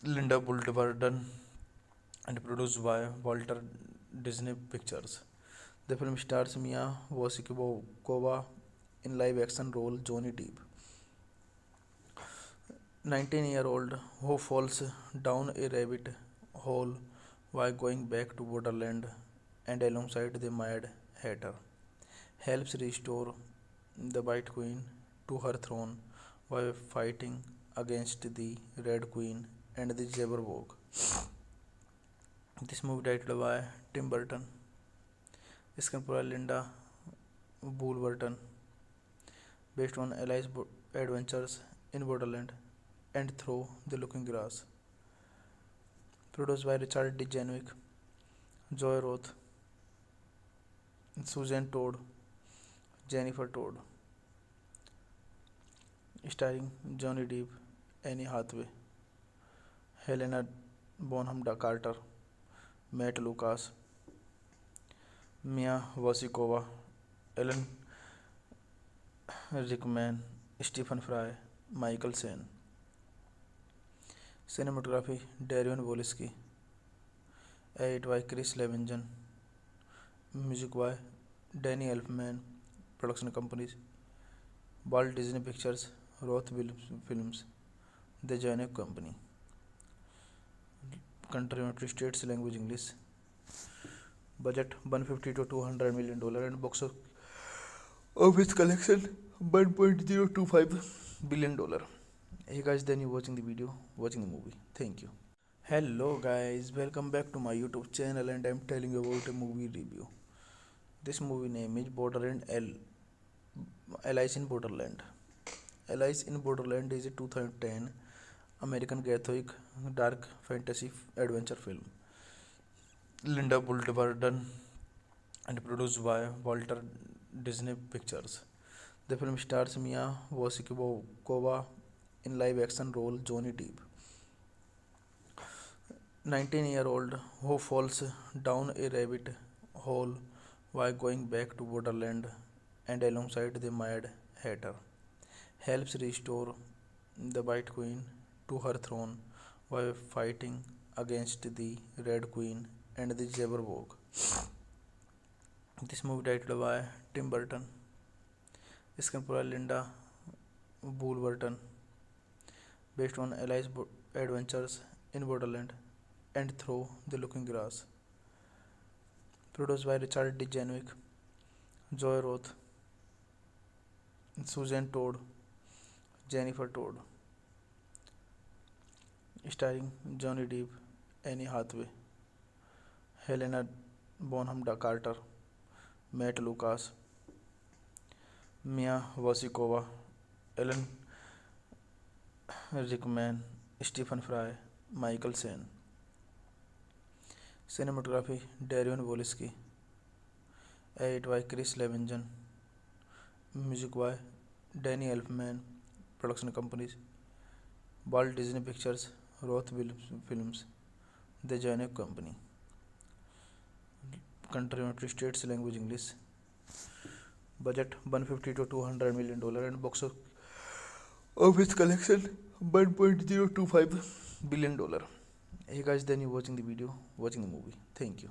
Linda Bolton and produced by Walter Disney Pictures. The film stars Mia Wasikova in live-action role Johnny Depp, 19-year-old who falls down a rabbit hole while going back to Borderland and alongside the Mad Hatter, helps restore the White Queen to her throne while fighting against the Red Queen and the Jabberwock. This movie directed by Tim Burton. Screenplay Linda Burton, based on Alice's adventures in Borderland and Through the Looking Glass. Produced by Richard D. Januik, Joy Roth, Susan Todd, Jennifer Todd. Starring Johnny Depp, Annie Hathaway, Helena Bonham Carter, Matt Lucas, Mia Wasikova, Alan Rickman, Stephen Fry, Michael Sen. Cinematography Darion Wolski. Edited by Chris Levinson. Music by Danny Elfman. Production companies Walt Disney Pictures, Roth Films, The Janek Company. Country United States, language English. Budget 150 to 200 million dollar and box office collection 1.025 billion dollar. Hey guys, then you watching the video, watching the movie. Thank you. Hello guys, welcome back to my YouTube channel and I'm telling you about a movie review. This movie name is Borderland Alice in Borderland. Alice in Borderland is a 2010 American Gothic dark fantasy adventure film. Linda Bolton and produced by Walter Disney Pictures. The film stars Mia Wasikova in live-action role Johnny Depp, 19-year-old who falls down a rabbit hole while going back to Borderland and alongside the Mad Hatter, helps restore the White Queen to her throne while fighting against the Red Queen and the Jabberwock. This movie directed by Tim Burton, screenplay Linda Woolverton, based on Alice's adventures in Borderland and Through the Looking Glass. Produced by Richard D. Janwick, Joy Roth, Susan Todd, Jennifer Todd. Starring Johnny Depp, Annie Hathaway, Helena Bonham Carter, Matt Lucas, Mia Wasikova, Alan Rickman, Stephen Fry, Michael Sen. Cinematography Darion Wolski. Edit by Chris Levinson. Music by Danny Elfman. Production companies Walt Disney Pictures, Roth Films, The Janek Company. Country United States language English. Budget $150 to $200 million and box office collection $1.025 billion. Hey guys, then you watching the video, watching the movie. Thank you.